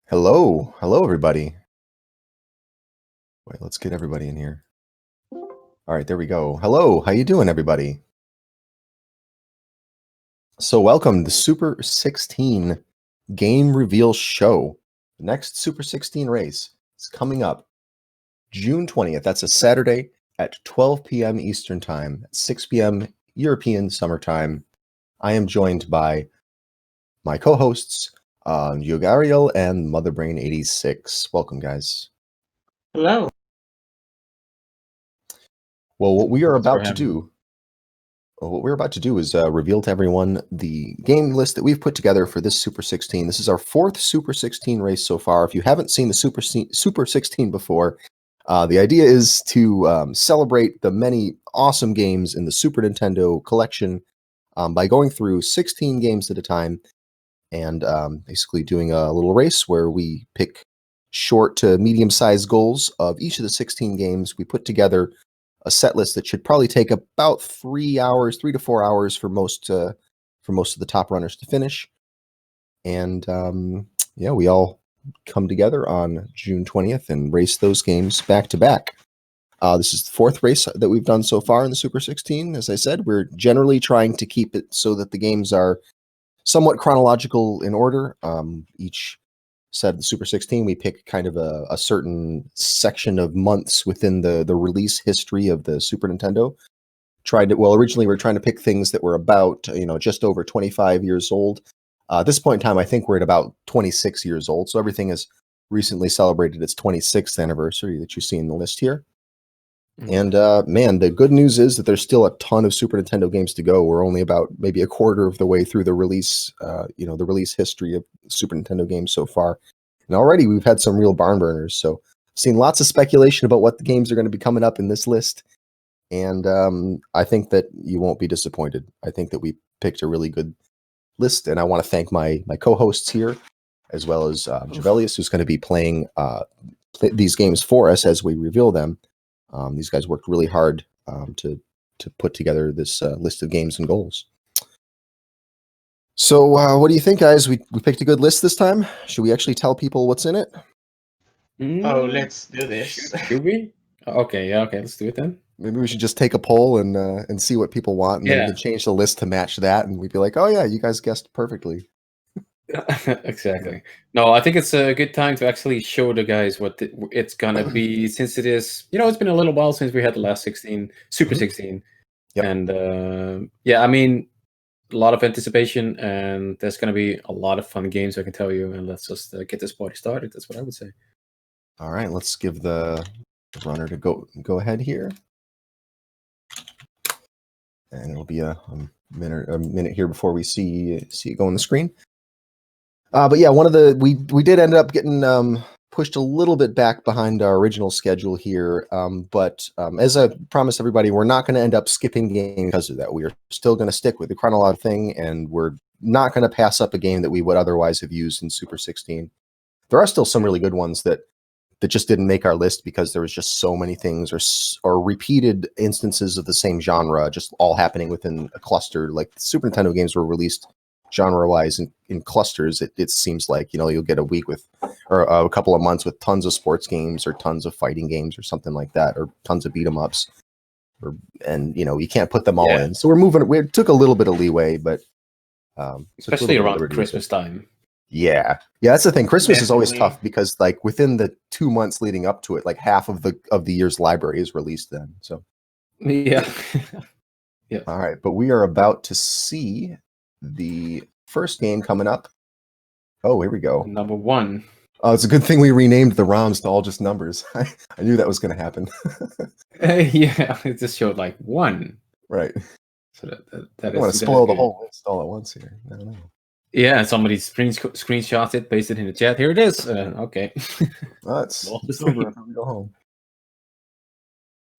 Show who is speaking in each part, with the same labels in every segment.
Speaker 1: Hello, everybody. Wait, let's get everybody in here. All right, there we go. Hello, how you doing, everybody? So welcome to Super 16 Game Reveal Show. The next Super 16 race is coming up June 20th. That's a Saturday at 12 p.m. Eastern Time, 6 p.m. European Summertime. I am joined by my co-hosts, Yogariel and Motherbrain86. Welcome, guys.
Speaker 2: Hello.
Speaker 1: Well, what we're about to do is reveal to everyone the game list that we've put together for this Super 16. This is our fourth Super 16 race so far. If you haven't seen the Super 16 before, the idea is to celebrate the many awesome games in the Super Nintendo collection by going through 16 games at a time and basically doing a little race where we pick short to medium-sized goals of each of the 16 games. We put together a set list that should probably take about 3 to 4 hours for most of the top runners to finish. And yeah, we all come together on June 20th and race those games back to back. This is the fourth race that we've done so far in the Super 16. As I said, we're generally trying to keep it so that the games are somewhat chronological in order. Each set of the Super 16, we pick kind of a certain section of months within the release history of the Super Nintendo. Originally we were trying to pick things that were about, just over 25 years old. At this point in time, I think we're at about 26 years old. So everything has recently celebrated its 26th anniversary that you see in the list here. And man, the good news is that there's still a ton of Super Nintendo games to go. We're only about maybe a quarter of the way through the release, the release history of Super Nintendo games so far. And already we've had some real barn burners. So I've seen lots of speculation about what the games are going to be coming up in this list. And I think that you won't be disappointed. I think that we picked a really good list. And I want to thank my co-hosts here, as well as Javelius, who's going to be playing these games for us as we reveal them. These guys worked really hard to put together this list of games and goals. So what do you think, guys? We picked a good list this time. Should we actually tell people what's in it?
Speaker 2: Oh, let's do this.
Speaker 3: Should we? Okay, yeah, okay, let's do it then.
Speaker 1: Maybe we should just take a poll and see what people want, and then we can change the list to match that, and we'd be like, oh yeah, you guys guessed perfectly.
Speaker 3: Exactly. No, I think it's a good time to actually show the guys what it's gonna be, since it is, it's been a little while since we had the last Super 16.
Speaker 1: Yep.
Speaker 3: And yeah, I mean, a lot of anticipation, and there's gonna be a lot of fun games, I can tell you. And let's just get this party started. That's what I would say.
Speaker 1: All right, let's give the runner to go ahead here, and it'll be a minute here before we see it go on the screen. But yeah, we did end up getting pushed a little bit back behind our original schedule here. But as I promised everybody, we're not going to end up skipping games because of that. We are still going to stick with the chronological thing, and we're not going to pass up a game that we would otherwise have used in Super 16. There are still some really good ones that just didn't make our list because there was just so many things or repeated instances of the same genre just all happening within a cluster. Like the Super Nintendo games were released genre-wise in clusters. It seems like, you'll get a week or a couple of months with tons of sports games or tons of fighting games or something like that, or tons of beat-em-ups, and you can't put them all in. So we took a little bit of leeway, but
Speaker 3: especially around Christmas time.
Speaker 1: Yeah, that's the thing. Christmas is always tough because, like, within the 2 months leading up to it, like half of the year's library is released then. So
Speaker 3: yeah.
Speaker 1: Yeah. All right, but we are about to see the first game coming up. Oh, here we go.
Speaker 3: Number 1.
Speaker 1: Oh, it's a good thing we renamed the ROMs to all just numbers. I knew that was going to happen.
Speaker 3: Yeah, it just showed like 1.
Speaker 1: Right.
Speaker 3: So that
Speaker 1: I don't want to spoil the whole list all at once here. I don't know.
Speaker 3: Yeah, somebody screenshots it, paste it in the chat. Here it is. Okay.
Speaker 1: That's over until we go home.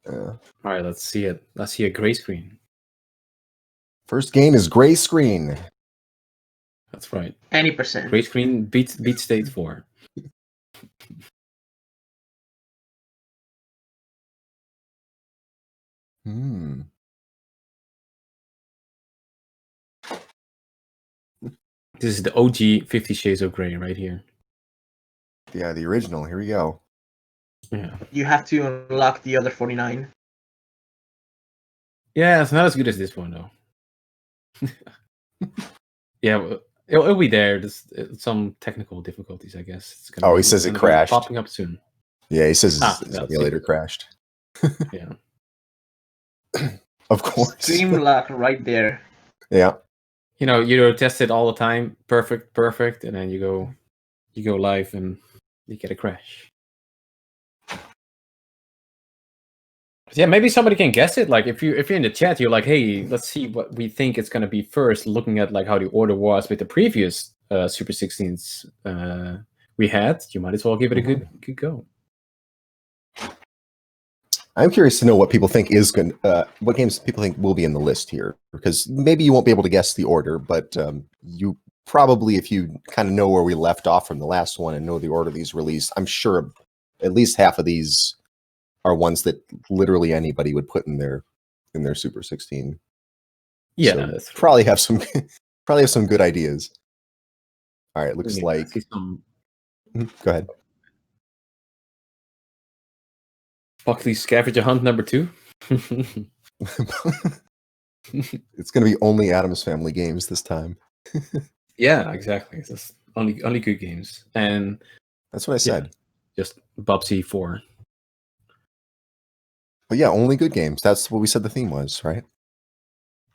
Speaker 3: All right, let's see it. Let's see a gray screen.
Speaker 1: First game is gray screen.
Speaker 3: That's right.
Speaker 2: Any percent.
Speaker 3: Gray screen beat State 4. This is the OG 50 Shades of Grey right here.
Speaker 1: Yeah, the original. Here we go.
Speaker 3: Yeah.
Speaker 2: You have to unlock the other 49.
Speaker 3: Yeah, it's not as good as this one though. Yeah, it'll be there. There's some technical difficulties, I guess. It's gonna
Speaker 1: He says it
Speaker 3: gonna be
Speaker 1: crashed.
Speaker 3: popping up soon.
Speaker 1: Yeah, he says his
Speaker 3: that's
Speaker 1: emulator
Speaker 3: it.
Speaker 1: crashed.
Speaker 3: Yeah.
Speaker 1: Of course.
Speaker 2: Stream lock right there.
Speaker 1: Yeah.
Speaker 3: You know, you test it all the time, perfect, and then you go live and you get a crash. Yeah, maybe somebody can guess it. Like if you're in the chat, you're like, hey, let's see what we think it's gonna be first, looking at like how the order was with the previous Super 16s we had. You might as well give it a good go.
Speaker 1: I'm curious to know what people think is going. What games people think will be in the list here, because maybe you won't be able to guess the order, but you probably, if you kind of know where we left off from the last one and know the order these released, I'm sure at least half of these are ones that literally anybody would put in their Super 16.
Speaker 3: Yeah,
Speaker 1: so
Speaker 3: that's
Speaker 1: probably have some good ideas. All right, looks like.
Speaker 3: Some...
Speaker 1: Go ahead.
Speaker 3: Buckley Scavenger Hunt number 2.
Speaker 1: It's going to be only Addams Family games this time.
Speaker 3: Yeah, exactly. It's just only good games, and
Speaker 1: that's what I said.
Speaker 3: Yeah, just Bubsy 4.
Speaker 1: But yeah, only good games. That's what we said the theme was, right?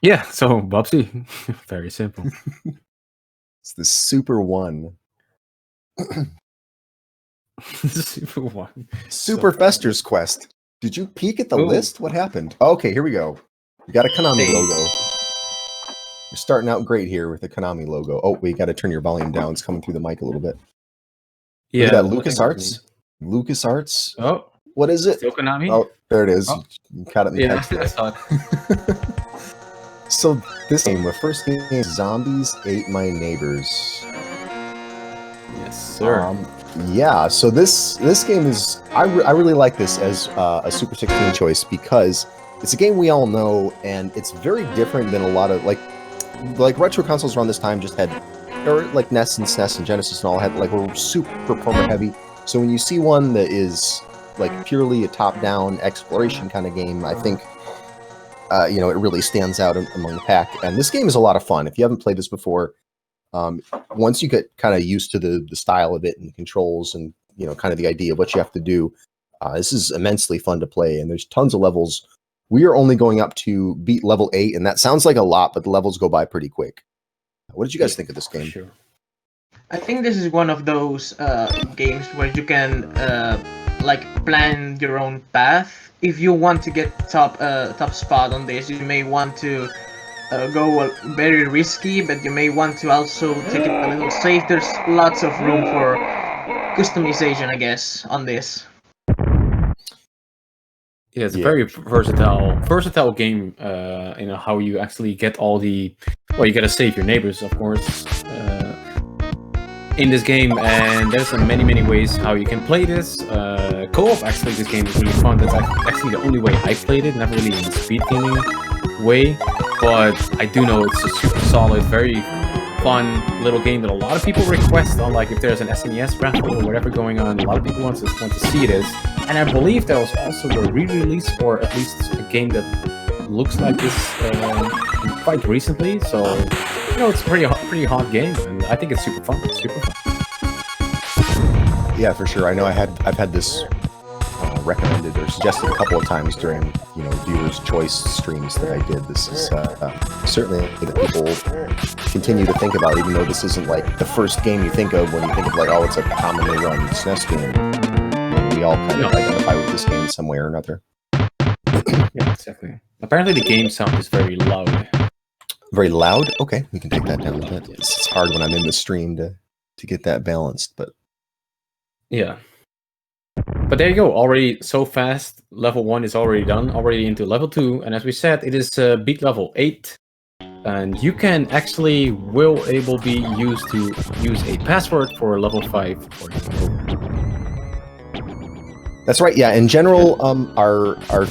Speaker 3: Yeah, so Bubsy, very simple.
Speaker 1: It's the Super 1.
Speaker 3: Super 1.
Speaker 1: Super Fester's Quest. Did you peek at the list? What happened? Okay, here we go. We got a Konami logo. You're starting out great here with the Konami logo. Oh, we got to turn your volume down. It's coming through the mic a little bit.
Speaker 3: Yeah,
Speaker 1: that LucasArts. LucasArts.
Speaker 3: Oh,
Speaker 1: what is it?
Speaker 3: Still Konami?
Speaker 1: Oh, there it is.
Speaker 3: Oh.
Speaker 1: You caught it in the text there.
Speaker 3: I saw it.
Speaker 1: So this game, the first game is Zombies Ate My Neighbors.
Speaker 3: Yes, sir.
Speaker 1: Yeah, so this game is I really like this as a Super 16 choice because it's a game we all know, and it's very different than a lot of like retro consoles around this time just had, or like NES and SNES and Genesis and all had like were super performer heavy. So when you see one that is like purely a top-down exploration kind of game, I think it really stands out among the pack. And this game is a lot of fun. If you haven't played this before, once you get kind of used to the style of it and the controls and kind of the idea of what you have to do, this is immensely fun to play. And there's tons of levels. We are only going up to beat level 8, and that sounds like a lot, but the levels go by pretty quick. What did you guys think of this game?
Speaker 3: Sure.
Speaker 2: I think this is one of those games where you can plan your own path. If you want to get top spot on this, you may want to go very risky, but you may want to also take it a little safe. There's lots of room for customization, I guess, on this.
Speaker 3: Yeah, it's a very versatile game. How you actually get all the. Well, you gotta save your neighbors, of course, in this game, and there's many ways how you can play this. Co-op, actually, this game is really fun. That's actually the only way I played it, not really in the speed gaming way, but I do know it's a super solid, very fun little game that a lot of people request on, like if there's an SNES raffle or whatever going on, a lot of people want to see this. And I believe there was also a re-release, or at least a game that looks like this quite recently. So it's a pretty hot game, and I think it's super fun.
Speaker 1: Yeah, for sure. I know I've had this recommended or suggested a couple of times during viewers' choice streams that I did. This is certainly that people continue to think about, even though this isn't like the first game you think of when you think of like, oh, it's a commonly run SNES game. We all kind of identify with this game in some way or another.
Speaker 3: Yeah, exactly. Apparently the game sound is very loud.
Speaker 1: Very loud? Okay, we can take that down a bit. It's hard when I'm in the stream to get that balanced, but
Speaker 3: yeah. But there you go, already so fast. Level 1 is already done, already into level 2, and as we said, it is beat level 8. And you can actually able be used to use a password for level 5 for
Speaker 1: That's right. Yeah. In general, our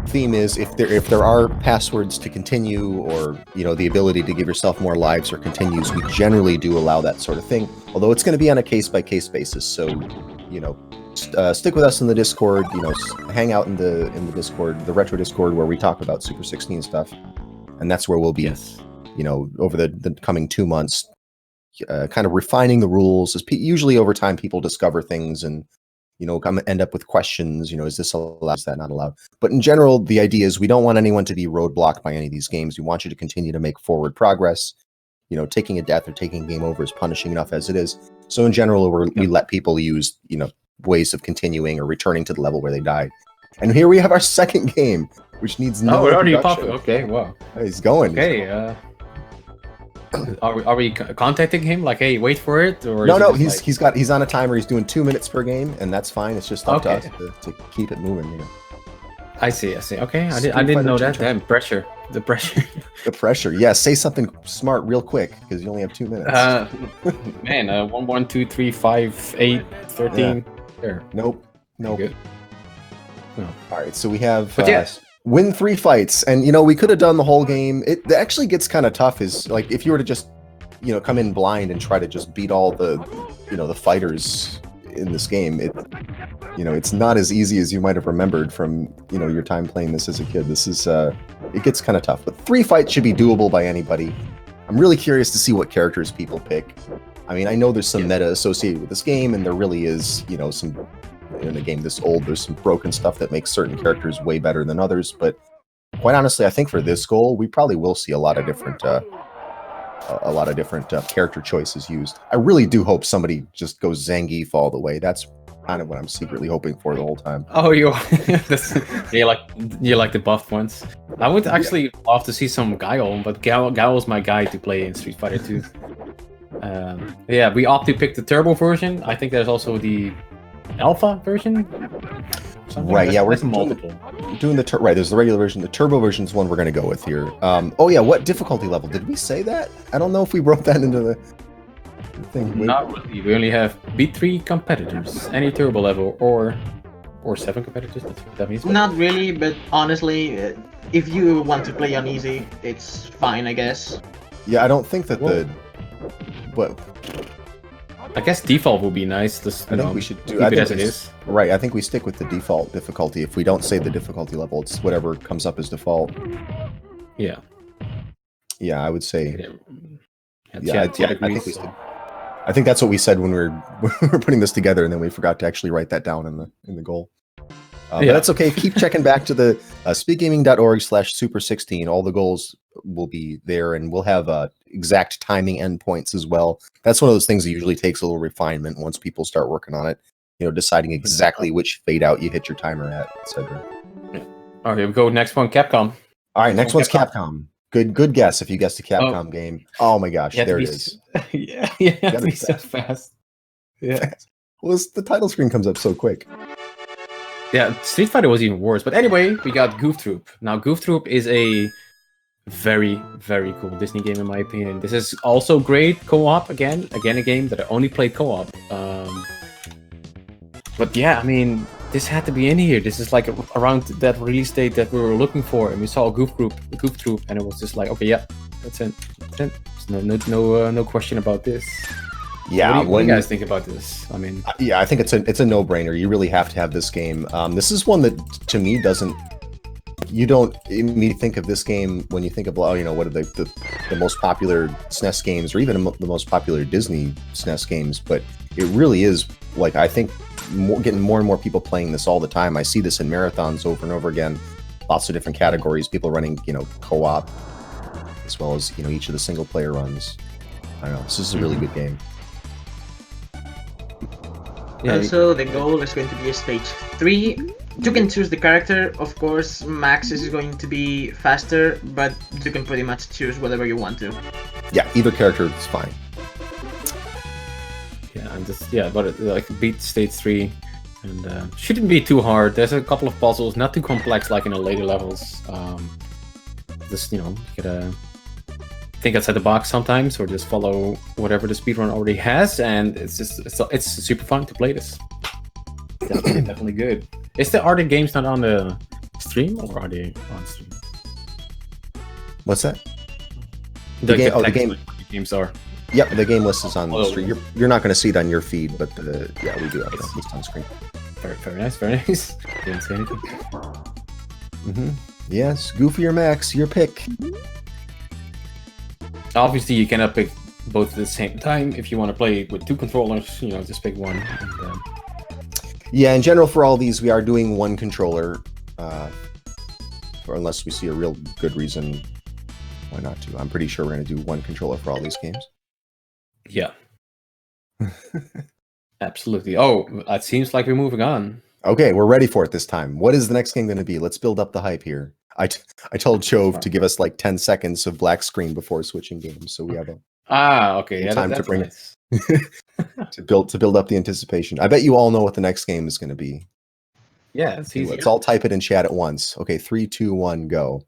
Speaker 1: theme is if there are passwords to continue, or the ability to give yourself more lives or continues, we generally do allow that sort of thing. Although it's going to be on a case-by-case basis, so stick with us in the Discord. Hang out in the Discord, the Retro Discord, where we talk about Super 16 stuff, and that's where we'll be.
Speaker 3: Yes.
Speaker 1: Over the coming 2 months, kind of refining the rules. Usually over time, people discover things and end up with questions. Is this allowed? Is that not allowed? But in general, the idea is we don't want anyone to be roadblocked by any of these games. We want you to continue to make forward progress. Taking a death or taking a game over is punishing enough as it is. So in general, we let people use ways of continuing or returning to the level where they died. And here we have our second game, which needs no introduction.
Speaker 3: Okay, wow.
Speaker 1: He's going.
Speaker 3: Okay. Are we contacting him? Like, hey, wait for it? Or
Speaker 1: no, he's on a timer. He's doing 2 minutes per game, and that's fine. It's just up to us to keep it moving.
Speaker 3: I see. Okay, I didn't know that. Damn, pressure. The pressure.
Speaker 1: The pressure. Yeah, say something smart real quick because you only have 2 minutes.
Speaker 3: Man, 1, 1, 2, 3, 5, 8, 13.
Speaker 1: Yeah.
Speaker 3: There.
Speaker 1: Nope.
Speaker 3: Good.
Speaker 1: No. All right, so we have.
Speaker 3: But yes.
Speaker 1: Win 3 fights, and we could have done the whole game. It actually gets kind of tough. Is like if you were to just come in blind and try to just beat all the the fighters in this game. It's not as easy as you might have remembered from your time playing this as a kid. This is it gets kind of tough. But 3 fights should be doable by anybody. I'm really curious to see what characters people pick. I mean, I know there's some meta associated with this game, and there really is some. In a game this old, there's some broken stuff that makes certain characters way better than others, but quite honestly, I think for this goal, we probably will see a lot of different character choices used. I really do hope somebody just goes Zangief all the way. That's kind of what I'm secretly hoping for the whole time.
Speaker 3: Oh, you like the buffed ones. I would actually love to see some Guile, but Guile's my guy to play in Street Fighter 2. We opt to pick the turbo version. I think there's also the alpha version.
Speaker 1: Right, yeah, we're multiple. Doing the right. There's the regular version. The turbo version is one we're going to go with here. What difficulty level did we say that? I don't know if we wrote that into the thing.
Speaker 3: Not really. We only have beat 3 competitors, any turbo level, or 7 competitors. That's what that means.
Speaker 2: Not really, but honestly, if you want to play on easy, it's fine, I guess.
Speaker 1: Yeah, I don't think that
Speaker 3: I guess default would be nice.
Speaker 1: I think we should
Speaker 3: keep it as it is.
Speaker 1: Right, I think we stick with the default difficulty. If we don't say the difficulty level, it's whatever comes up as default.
Speaker 3: Yeah.
Speaker 1: Yeah, I would say.
Speaker 3: I think
Speaker 1: we stick. I think that's what we said when we were putting this together, and then we forgot to actually write that down in the goal. But that's okay. Keep checking back to the speedgaming.org/super16. All the goals will be there, and we'll have exact timing endpoints as well. That's one of those things that usually takes a little refinement once people start working on it. Deciding exactly which fade out you hit your timer at, etc.
Speaker 3: All right, here we go. Next one, Capcom.
Speaker 1: All right, next one's Capcom. Good guess if you guessed a Capcom game. Oh my gosh, there it is.
Speaker 3: Yeah, to be so fast. Yeah.
Speaker 1: Well, the title screen comes up so quick.
Speaker 3: Yeah, Street Fighter was even worse. But anyway, we got Goof Troop. Now, Goof Troop is a very, very cool Disney game, in my opinion. This is also great co-op, again a game that I only played co-op. But yeah, I mean, this had to be in here. This is like around that release date that we were looking for, and we saw Goof Troop, and it was just like, okay, yeah, that's it. There's no question about this.
Speaker 1: Yeah,
Speaker 3: what do you guys think about this? I mean,
Speaker 1: yeah, I think it's a no-brainer. You really have to have this game. This is one that to me doesn't. You don't immediately think of this game when you think of what are the most popular SNES games, or even the most popular Disney SNES games. But it really is, like, I think getting more and more people playing this all the time. I see this in marathons over and over again. Lots of different categories. People running co-op, as well as each of the single player runs. I don't know. This is a really good game.
Speaker 2: Yeah. So the goal is going to be a stage 3. You can choose the character. Of course, Max is going to be faster, but you can pretty much choose whatever you want to.
Speaker 1: Yeah, either character is fine.
Speaker 3: Yeah, but like beat stage 3, and shouldn't be too hard. There's a couple of puzzles, not too complex like in the later levels. Just you gotta think outside the box sometimes, or just follow whatever the speedrun already has, and it's super fun to play this. Definitely good. Are the games not on the stream, or are they on stream?
Speaker 1: What's that?
Speaker 3: The games are.
Speaker 1: Yep, the game list is on the
Speaker 3: Oh.
Speaker 1: screen. You're not going to see it on your feed, but yeah, we do have it on screen.
Speaker 3: Very nice, very nice. Didn't say anything.
Speaker 1: Yes, Goofy or Max, your pick.
Speaker 3: Obviously, you cannot pick both at the same time. If you want to play with 2 controllers, you know, just pick one. And,
Speaker 1: Yeah, in general, for all these, we are doing one controller, unless we see a real good reason why not to. I'm pretty sure we're going to do one controller for all these games.
Speaker 3: yeah. Absolutely. Oh, it seems like we're moving on.
Speaker 1: Okay, we're ready for it this time. What is the next game going to be? Let's build up the hype here. I told Chove to give us like 10 seconds of black screen before switching games, so we have
Speaker 3: Okay. Yeah,
Speaker 1: time
Speaker 3: that's
Speaker 1: to bring
Speaker 3: nice.
Speaker 1: to build up the anticipation. I bet you all know what the next game is going to be.
Speaker 3: Yeah, it's easy.
Speaker 1: Let's all type it in chat at once. Okay, 3, 2, 1, go.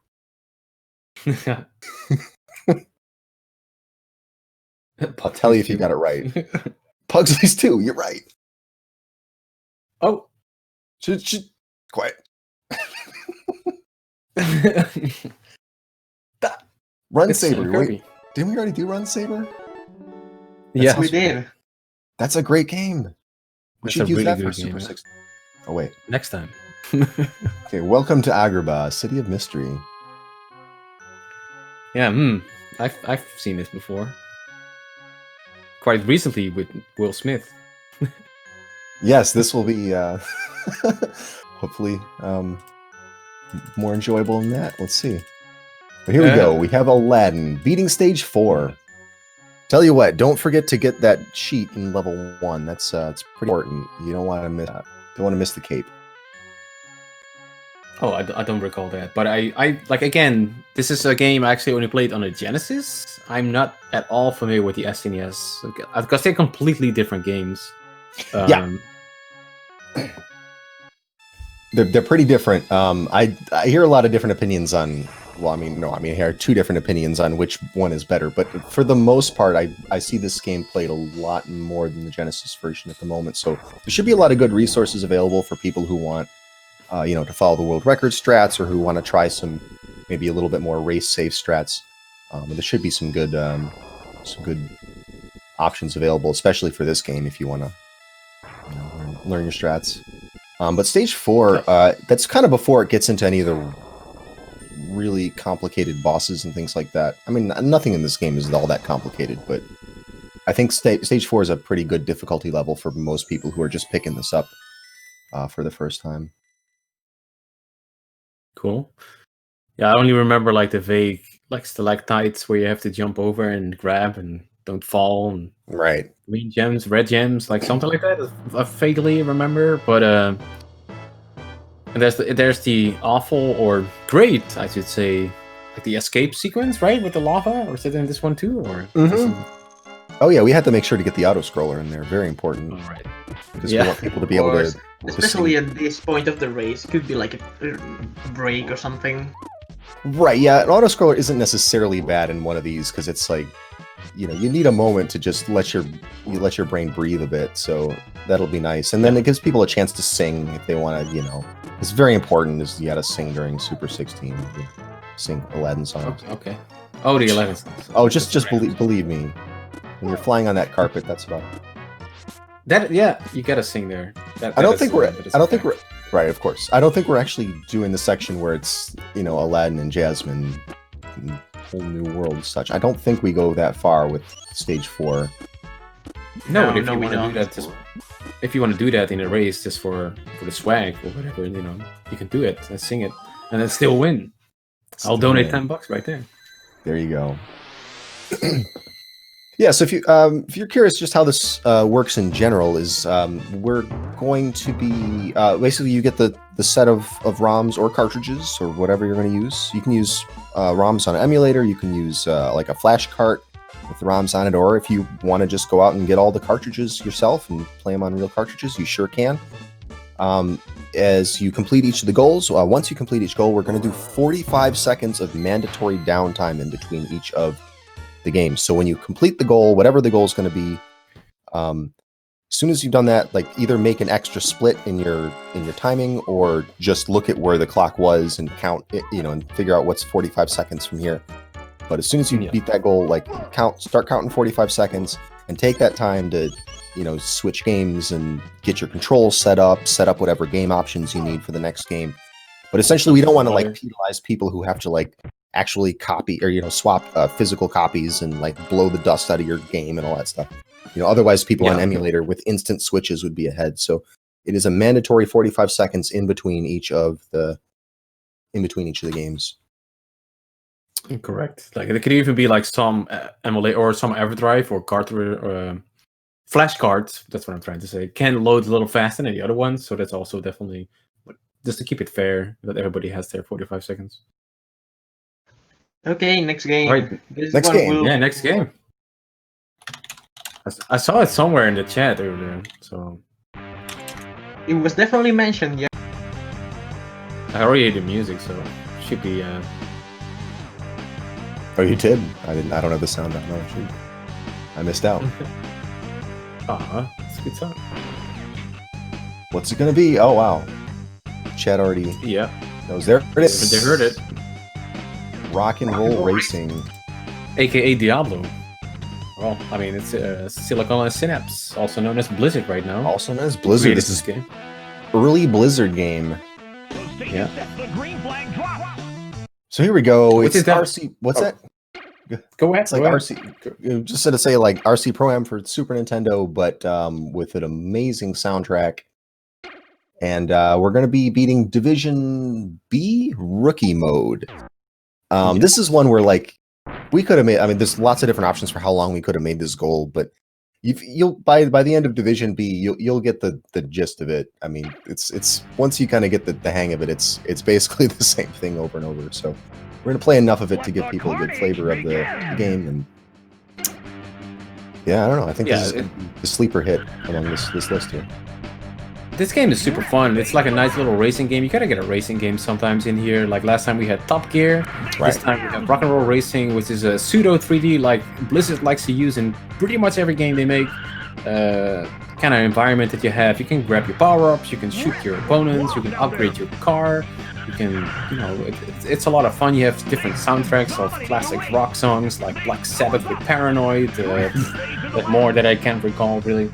Speaker 1: I'll tell you if you got it right. Pugsley's 2, you're right.
Speaker 3: Oh.
Speaker 1: Quiet. Run
Speaker 3: It's
Speaker 1: Saber.
Speaker 3: Kirby.
Speaker 1: Wait, didn't we already do Run Saber?
Speaker 3: Yeah.
Speaker 2: We did.
Speaker 1: That's a great game. We
Speaker 3: That's
Speaker 1: should
Speaker 3: a
Speaker 1: use
Speaker 3: really
Speaker 1: that for
Speaker 3: good
Speaker 1: Super
Speaker 3: game, yeah.
Speaker 1: 6. Oh, wait.
Speaker 3: Next time.
Speaker 1: Okay, welcome to Agrabah, City of Mystery.
Speaker 3: Yeah, I've seen this before. Quite recently with Will Smith.
Speaker 1: Yes, this will be hopefully more enjoyable than that. Let's see. But here we go. We have Aladdin beating stage 4. Tell you what, don't forget to get that sheet in level 1. That's it's pretty important. You don't want to miss that. Don't want to miss the cape.
Speaker 3: Oh, I don't recall that. But I like, again, this is a game I actually only played on a Genesis. I'm not at all familiar with the SNES because they're completely different games.
Speaker 1: Yeah. They're pretty different. I hear a lot of different opinions on. Well, I hear 2 different opinions on which one is better. But for the most part, I see this game played a lot more than the Genesis version at the moment. So there should be a lot of good resources available for people who want, to follow the world record strats or who want to try some, maybe a little bit more race safe strats. There should be some good options available, especially for this game if you want to learn your strats. But stage 4, that's kind of before it gets into any of the really complicated bosses and things like that. I mean, nothing in this game is all that complicated, but I think stage 4 is a pretty good difficulty level for most people who are just picking this up for the first time.
Speaker 3: Cool. Yeah, I only remember like the vague like stalactites where you have to jump over and grab and don't fall, and
Speaker 1: Right.
Speaker 3: green gems, red gems, like something like that. I vaguely remember, but and there's the awful or great, I should say, like the escape sequence, right, with the lava, or is it in this one too, or?
Speaker 1: Oh yeah, we had to make sure to get the auto scroller in there. Very important.
Speaker 3: All right.
Speaker 1: Because we want people to be able to.
Speaker 2: Especially at this point of the race, it could be like a break or something.
Speaker 1: Right. Yeah, an auto scroller isn't necessarily bad in one of these because it's like, you need a moment to just let your brain breathe a bit. So that'll be nice, and then it gives people a chance to sing if they want to. It's very important. Is you got to sing during Super 16. Sing Aladdin songs.
Speaker 3: Okay. Oh, the Aladdin songs.
Speaker 1: Oh, just believe me. When you're flying on that carpet, that's about it.
Speaker 3: That you gotta sing there.
Speaker 1: I don't think we're right. Of course, I don't think we're actually doing the section where it's Aladdin and Jasmine, and whole new world and such. I don't think we go that far with stage 4.
Speaker 3: No, but if you want to do that, if you want to do that in a race just for the swag or whatever, you can do it and sing it and then still win. I'll donate $10 right there.
Speaker 1: There you go. Yeah, so if you're curious just how this works in general, is we're going to be basically you get the set of ROMs or cartridges or whatever you're going to use. You can use ROMs on an emulator. You can use like a flash cart with the ROMs on it, or if you want to just go out and get all the cartridges yourself and play them on real cartridges, you sure can. As you complete each of the goals, once you complete each goal, we're going to do 45 seconds of mandatory downtime in between each of the game. So when you complete the goal, whatever the goal is going to be, as soon as you've done that, like either make an extra split in your timing, or just look at where the clock was and count it, and figure out what's 45 seconds from here. But as soon as you beat that goal, like start counting 45 seconds and take that time to, switch games and get your controls set up whatever game options you need for the next game. But essentially, we don't want to like penalize people who have to like actually copy or swap physical copies and like blow the dust out of your game and all that stuff. Otherwise people on emulator with instant switches would be ahead. So it is a mandatory 45 seconds in between each of the games.
Speaker 3: Correct. Like it could even be like some emulator or some EverDrive or card flash cards. That's what I'm trying to say. Can load a little faster than the other ones, so that's also definitely just to keep it fair that everybody has their 45 seconds.
Speaker 2: Okay, next game.
Speaker 3: Right.
Speaker 1: Next game.
Speaker 3: Yeah, next game. I saw it somewhere in the chat earlier, so
Speaker 2: it was definitely mentioned. Yeah.
Speaker 3: I already heard the music, so it should be.
Speaker 1: Oh, you did? I didn't. I don't have the sound on. No, shoot. I missed out.
Speaker 3: It's a good song.
Speaker 1: What's it gonna be? Oh wow. Chat already.
Speaker 3: Yeah.
Speaker 1: Knows there it is.
Speaker 3: They heard it.
Speaker 1: Rock and roll racing,
Speaker 3: AKA Diablo. Well, I mean, it's Silicon and Synapse, also known as Blizzard right now.
Speaker 1: Also known as Blizzard. This is
Speaker 3: game.
Speaker 1: Early Blizzard game.
Speaker 3: Yeah.
Speaker 1: So here we go.
Speaker 3: What's
Speaker 1: it's
Speaker 3: that?
Speaker 1: RC. What's that?
Speaker 3: Go ahead.
Speaker 1: It's like RC. Just to say, like RC Pro-Am for Super Nintendo, but with an amazing soundtrack. And we're going to be beating Division B Rookie Mode. This is one where like we could have made. I mean, there's lots of different options for how long we could have made this goal, but you'll by the end of Division B, you'll get the gist of it. I mean, it's once you kind of get the hang of it, it's basically the same thing over and over. So we're gonna play enough of it to give people a good flavor of the game. And yeah, I don't know. I think this is the sleeper hit among this list here.
Speaker 3: This game is super fun. It's like a nice little racing game. You gotta get a racing game sometimes in here. Like last time we had Top Gear.
Speaker 1: Right.
Speaker 3: This time we have Rock and Roll Racing, which is a pseudo 3D like Blizzard likes to use in pretty much every game they make. Kind of environment that you have. You can grab your power-ups, you can shoot your opponents, you can upgrade your car. You can, it's a lot of fun. You have different soundtracks of classic rock songs like Black Sabbath with Paranoid, but more that I can't recall really.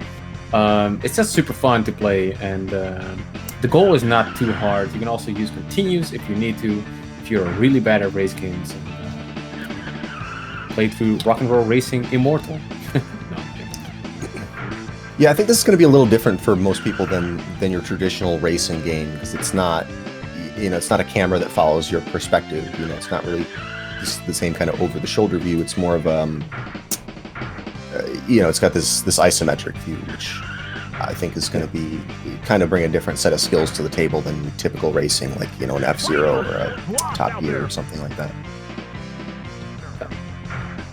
Speaker 3: It's just super fun to play, and the goal is not too hard. You can also use continues if you need to, if you're really bad at race games. And, play through Rock and Roll Racing Immortal.
Speaker 1: Yeah, I think this is going to be a little different for most people than your traditional racing game, because it's not, it's not a camera that follows your perspective. It's not really the same kind of over-the-shoulder view. It's more of it's got this isometric view, which I think is going to be kind of bring a different set of skills to the table than typical racing, like an F-Zero or a Top Gear or something like that.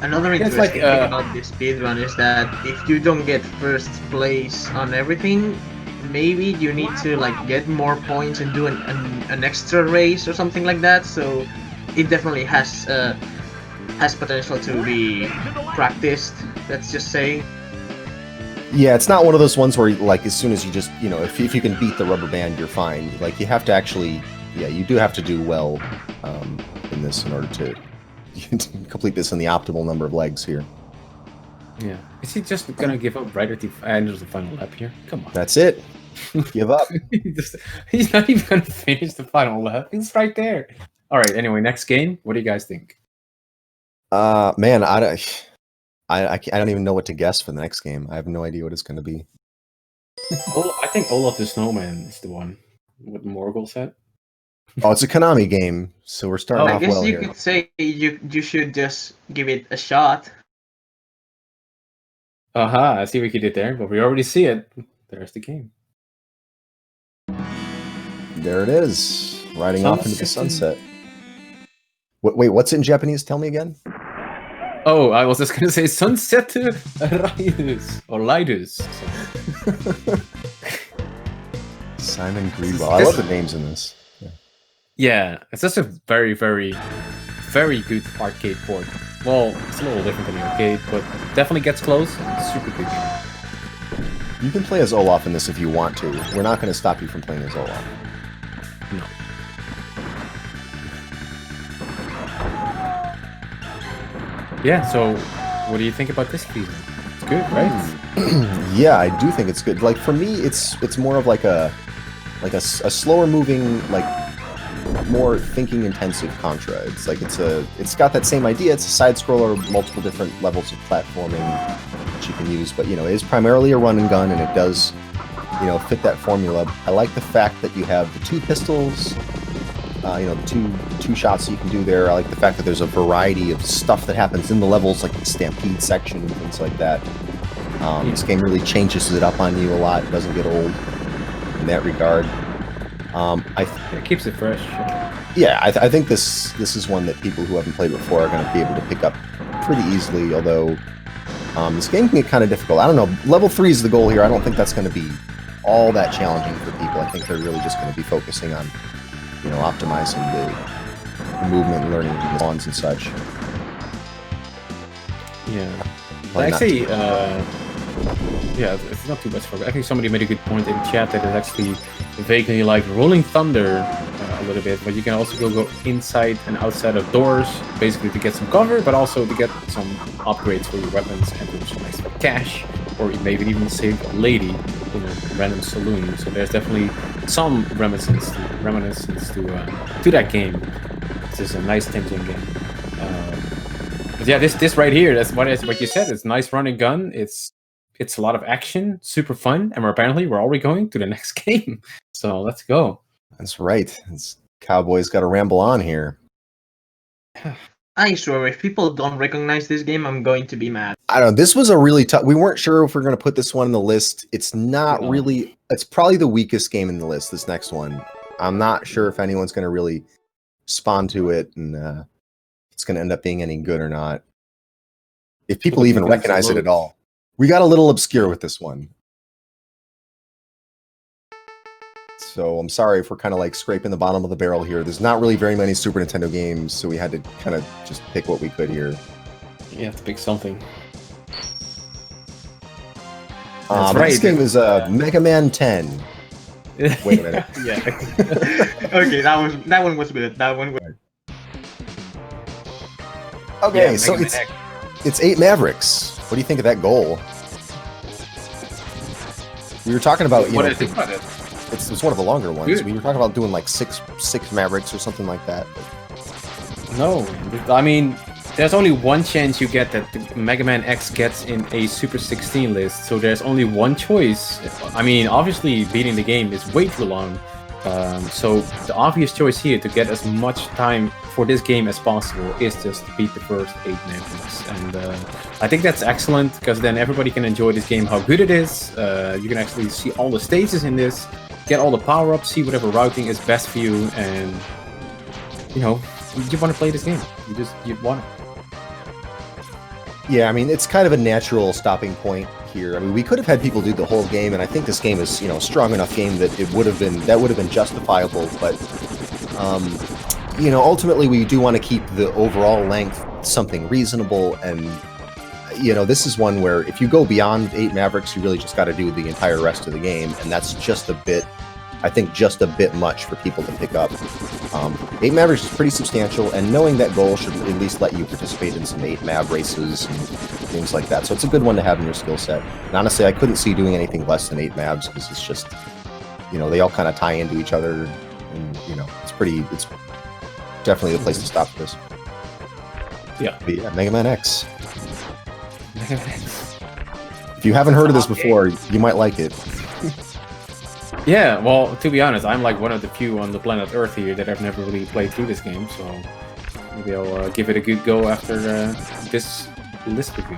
Speaker 2: Another interesting thing about this speedrun is that if you don't get first place on everything, maybe you need to get more points and do an extra race or something like that. So it definitely has potential to be practiced. Let's just say.
Speaker 1: Yeah, it's not one of those ones where as soon as you just if you can beat the rubber band, you're fine. You have to actually, you do have to do well in this in order to complete this in the optimal number of legs here.
Speaker 3: Yeah. Is he just gonna give up right at the end of the final lap here? Come on.
Speaker 1: That's it. Give up.
Speaker 3: He's not even gonna finish the final lap. He's right there. All right. Anyway, next game. What do you guys think?
Speaker 1: Man, I don't even know what to guess for the next game. I have no idea what it's going to be.
Speaker 3: I think Olaf the Snowman is the one. What Morgul said.
Speaker 1: Oh, it's a Konami game, so we're starting off well here.
Speaker 2: I guess you could say you should just give it a shot.
Speaker 3: I see what you did there, but we already see it. There's the game.
Speaker 1: There it is, riding off into the sunset. Wait, what's it in Japanese? Tell me again.
Speaker 3: Oh, I was just gonna say Sunset Riders or Lighters.
Speaker 1: Simon Greenwell. I love the names in this.
Speaker 3: Yeah, it's just a very, very, very good arcade port. Well, it's a little different than the arcade, but definitely gets close. And super good game.
Speaker 1: You can play as Olaf in this if you want to. We're not going to stop you from playing as Olaf.
Speaker 3: No. Yeah. So, what do you think about this season? It's good, right?
Speaker 1: Yeah, I do think it's good. Like for me, it's more of like a slower moving, like more thinking intensive Contra. It's like it's got that same idea. It's a side scroller, multiple different levels of platforming that you can use, but you know, it is primarily a run and gun, and it does, you know, fit that formula. I like the fact that you have the 2 pistols, you know, the two shots that you can do there. I like the fact that there's a variety of stuff that happens in the levels, like the stampede section and things like that. This game really changes it up on you a lot. It doesn't get old in that regard.
Speaker 3: It keeps it fresh.
Speaker 1: Yeah, I think this is one that people who haven't played before are going to be able to pick up pretty easily, although this game can get kind of difficult. I don't know, level 3 is the goal here. I don't think that's going to be all that challenging for people. I think they're really just going to be focusing on, you know, optimizing the movement and learning the lawns and such.
Speaker 3: Yeah.
Speaker 1: Probably
Speaker 3: Actually, yeah, it's not too much for. I think somebody made a good point in chat that it's actually vaguely like Rolling Thunder a little bit, but you can also go inside and outside of doors, basically to get some cover, but also to get some upgrades for your weapons and to some extra cash, or maybe even save a lady in a random saloon. So there's definitely some reminiscence to that game. It's just a nice tempting game. But yeah, this right here, that's what you said. It's nice running gun. It's a lot of action, super fun, and we're already going to the next game. So let's go.
Speaker 1: That's right. It's Cowboys got to ramble on here.
Speaker 2: I swear, if people don't recognize this game, I'm going to be mad.
Speaker 1: I don't know. This was a really tough. We weren't sure if we're going to put this one in the list. It's not really. It's probably the weakest game in the list. This next one, I'm not sure if anyone's going to really spawn to it, and it's going to end up being any good or not. If people even recognize it at all. We got a little obscure with this one. So I'm sorry if we're kind of like scraping the bottom of the barrel here. There's not really very many Super Nintendo games, so we had to kind of just pick what we could here.
Speaker 3: You have to pick something.
Speaker 1: This game is Mega Man 10. Wait a minute.
Speaker 2: Yeah. Okay, that one was good. That one was.
Speaker 1: Okay,
Speaker 2: Yeah,
Speaker 1: so it's 8 Mavericks. What do you think of that goal? We were talking about, you
Speaker 3: what
Speaker 1: know,
Speaker 3: do I think about it?
Speaker 1: It's one of the longer ones.
Speaker 3: Good.
Speaker 1: We were talking about doing like six Mavericks or something like that. But...
Speaker 3: No, I mean, there's only one chance you get that the Mega Man X gets in a Super 16 list, so there's only one choice. I mean, obviously, beating the game is way too long. So the obvious choice here to get as much time for this game as possible is just to beat the first 8 Mavericks. And I think that's excellent, because then everybody can enjoy this game, how good it is. You can actually see all the stages in this, get all the power-ups, see whatever routing is best for you, and you know, you want to play this game. You want it.
Speaker 1: Yeah, I mean, it's kind of a natural stopping point here. I mean, we could have had people do the whole game, and I think this game is, you know, a strong enough game that it would have been justifiable. But you know, ultimately, we do want to keep the overall length something reasonable, and you know, this is one where if you go beyond 8 Mavericks, you really just got to do the entire rest of the game, and that's just a bit, I think, just a bit much for people to pick up. 8 Mavericks is pretty substantial, and knowing that goal should at least let you participate in some 8 Mav races and things like that. So it's a good one to have in your skill set. And honestly, I couldn't see doing anything less than 8 Mavs, because it's just, you know, they all kind of tie into each other, and you know, it's definitely the place to stop this.
Speaker 3: Yeah.
Speaker 1: But yeah, Mega Man X. If you haven't heard of this before, you might like it.
Speaker 3: Yeah, well, to be honest, I'm like one of the few on the planet Earth here that have never really played through this game, so maybe I'll give it a good go after this list review.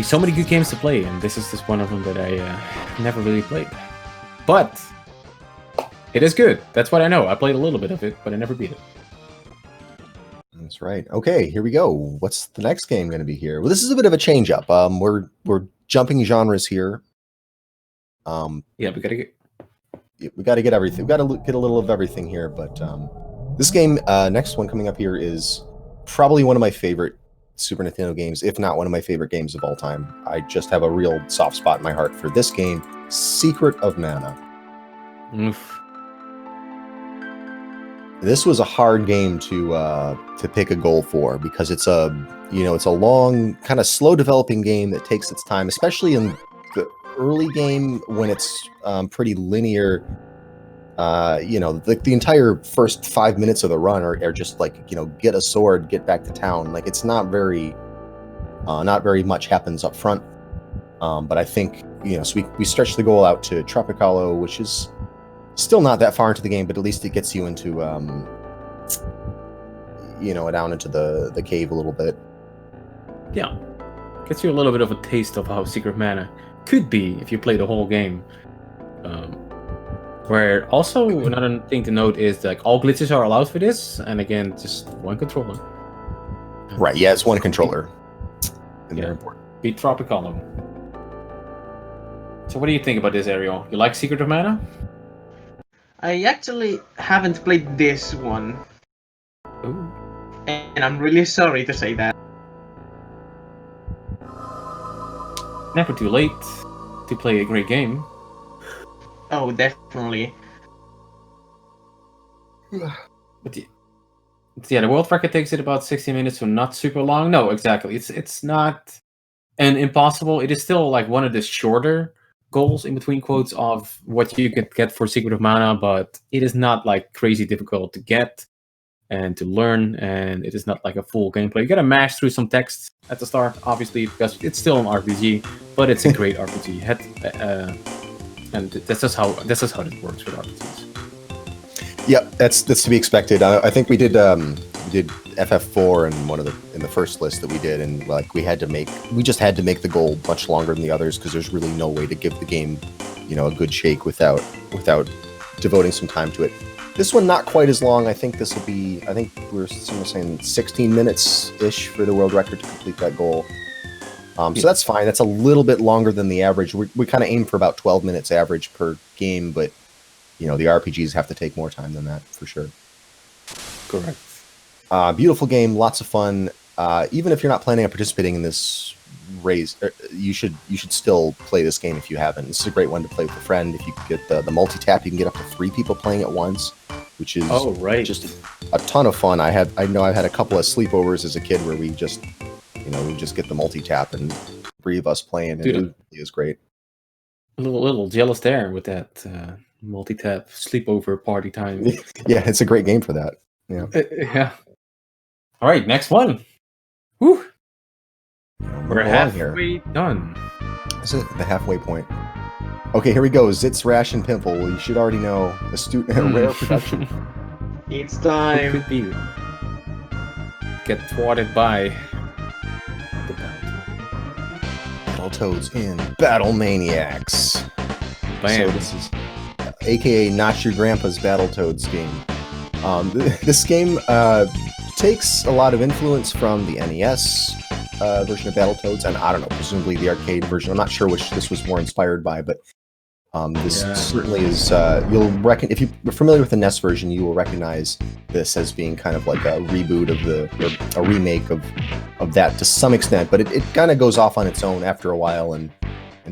Speaker 3: So many good games to play, and this is just one of them that I never really played. But it is good. That's what I know. I played a little bit of it, but I never beat it.
Speaker 1: That's right. Okay, here we go. What's the next game going to be here? Well, this is a bit of a change up. We're jumping genres here.
Speaker 3: Yeah, we got
Speaker 1: to get everything. We got to get a little of everything here. But this game, next one coming up here, is probably one of my favorite Super Nintendo games, if not one of my favorite games of all time. I just have a real soft spot in my heart for this game, Secret of Mana.
Speaker 3: Oof.
Speaker 1: This was a hard game to pick a goal for because it's a long, kind of slow developing game that takes its time, especially in the early game when it's pretty linear. The entire first 5 minutes of the run are just like, get a sword, get back to town. Like it's not very much happens up front. But I think, so we stretched the goal out to Tropicalo, which is still not that far into the game, but at least it gets you into, down into the cave a little bit.
Speaker 3: Yeah. Gets you a little bit of a taste of how Secret Mana could be if you play the whole game. Where also another thing to note is like all glitches are allowed for this, and again, just one controller.
Speaker 1: Right, yeah, it's one controller. And they're important.
Speaker 3: Beat Tropicalo. So what do you think about this, Ariel? You like Secret of Mana?
Speaker 2: I actually haven't played this one.
Speaker 3: Ooh.
Speaker 2: And I'm really sorry to say that.
Speaker 3: Never too late to play a great game.
Speaker 2: Oh, definitely.
Speaker 3: But the world record takes it about 60 minutes, so not super long. No, exactly. It's not an impossible. It is still like one of the shorter goals in between quotes of what you could get for Secret of Mana, but it is not like crazy difficult to get and to learn, and it is not like a full gameplay. You gotta mash through some text at the start, obviously, because it's still an RPG, but it's a great RPG. And that's just how it works with RPGs.
Speaker 1: Yep, that's to be expected. I think we did FF4 in the first list that we did, and like we just had to make the goal much longer than the others because there's really no way to give the game, a good shake without devoting some time to it. This one not quite as long. I think we're saying 16 minutes ish for the world record to complete that goal. So that's fine. That's a little bit longer than the average. We kind of aim for about 12 minutes average per game, but the RPGs have to take more time than that for sure.
Speaker 3: Correct.
Speaker 1: Beautiful game, lots of fun. Even if you're not planning on participating in this race, you should still play this game if you haven't. This is a great one to play with a friend. If you get the multi-tap, you can get up to 3 people playing at once, which is just a ton of fun. I know I've had a couple of sleepovers as a kid where we just get the multi-tap and 3 of us playing. Dude, it was great.
Speaker 3: A little jealous there with that multi-tap sleepover party time.
Speaker 1: Yeah, it's a great game for that. Yeah.
Speaker 3: Yeah. All right, next one. Woo! We're halfway done.
Speaker 1: This is the halfway point. Okay, here we go. Zitz, Rash, and Pimple. You should already know. Astute and rare production.
Speaker 2: It's time.
Speaker 3: Could be. Get thwarted by the
Speaker 1: Battletoads in Battle Maniacs.
Speaker 3: Bam.
Speaker 1: So this is AKA Not Your Grandpa's Battletoads game. This game takes a lot of influence from the NES version of Battletoads, and I don't know, presumably the arcade version. I'm not sure which this was more inspired by, but this certainly is. If you're familiar with the NES version, you will recognize this as being kind of like a reboot or a remake of that to some extent. But it kind of goes off on its own after a while and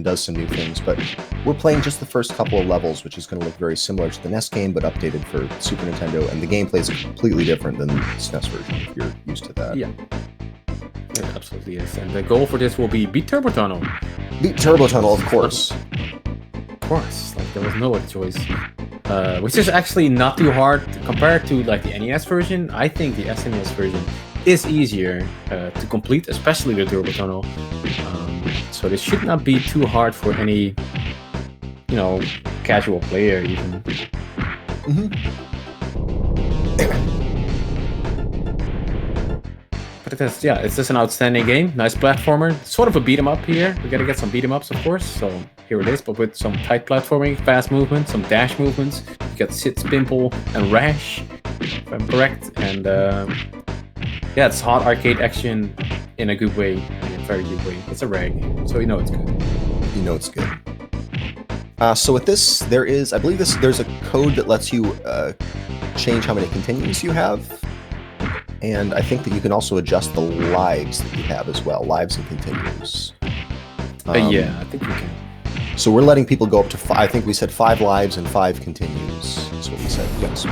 Speaker 1: does some new things. But we're playing just the first couple of levels, which is going to look very similar to the NES game, but updated for Super Nintendo. And the gameplay is completely different than the SNES version, if you're used to that.
Speaker 3: Yeah. It absolutely is. And the goal for this will be beat Turbo Tunnel.
Speaker 1: Beat Turbo Tunnel, of course.
Speaker 3: Of course. Like, there was no other choice. Which is actually not too hard compared to like the NES version. I think the SNES version is easier to complete, especially the Turbo Tunnel. So this should not be too hard for any, casual player even. But it's just an outstanding game. Nice platformer. Sort of a beat 'em up here. We gotta get some beat 'em ups, of course. So here it is, but with some tight platforming, fast movement, some dash movements. You got Sitz, Pimple, and Rash, if I'm correct. And it's hot arcade action in a good way, in a very good way. It's a rag, so you know it's good.
Speaker 1: You know it's good. So with this, there's a code that lets you change how many continues you have. And I think that you can also adjust the lives that you have as well, lives and continues.
Speaker 3: Yeah, I think you can.
Speaker 1: So we're letting people go up to 5. I think we said 5 lives and 5 continues. That's what we said. Yes.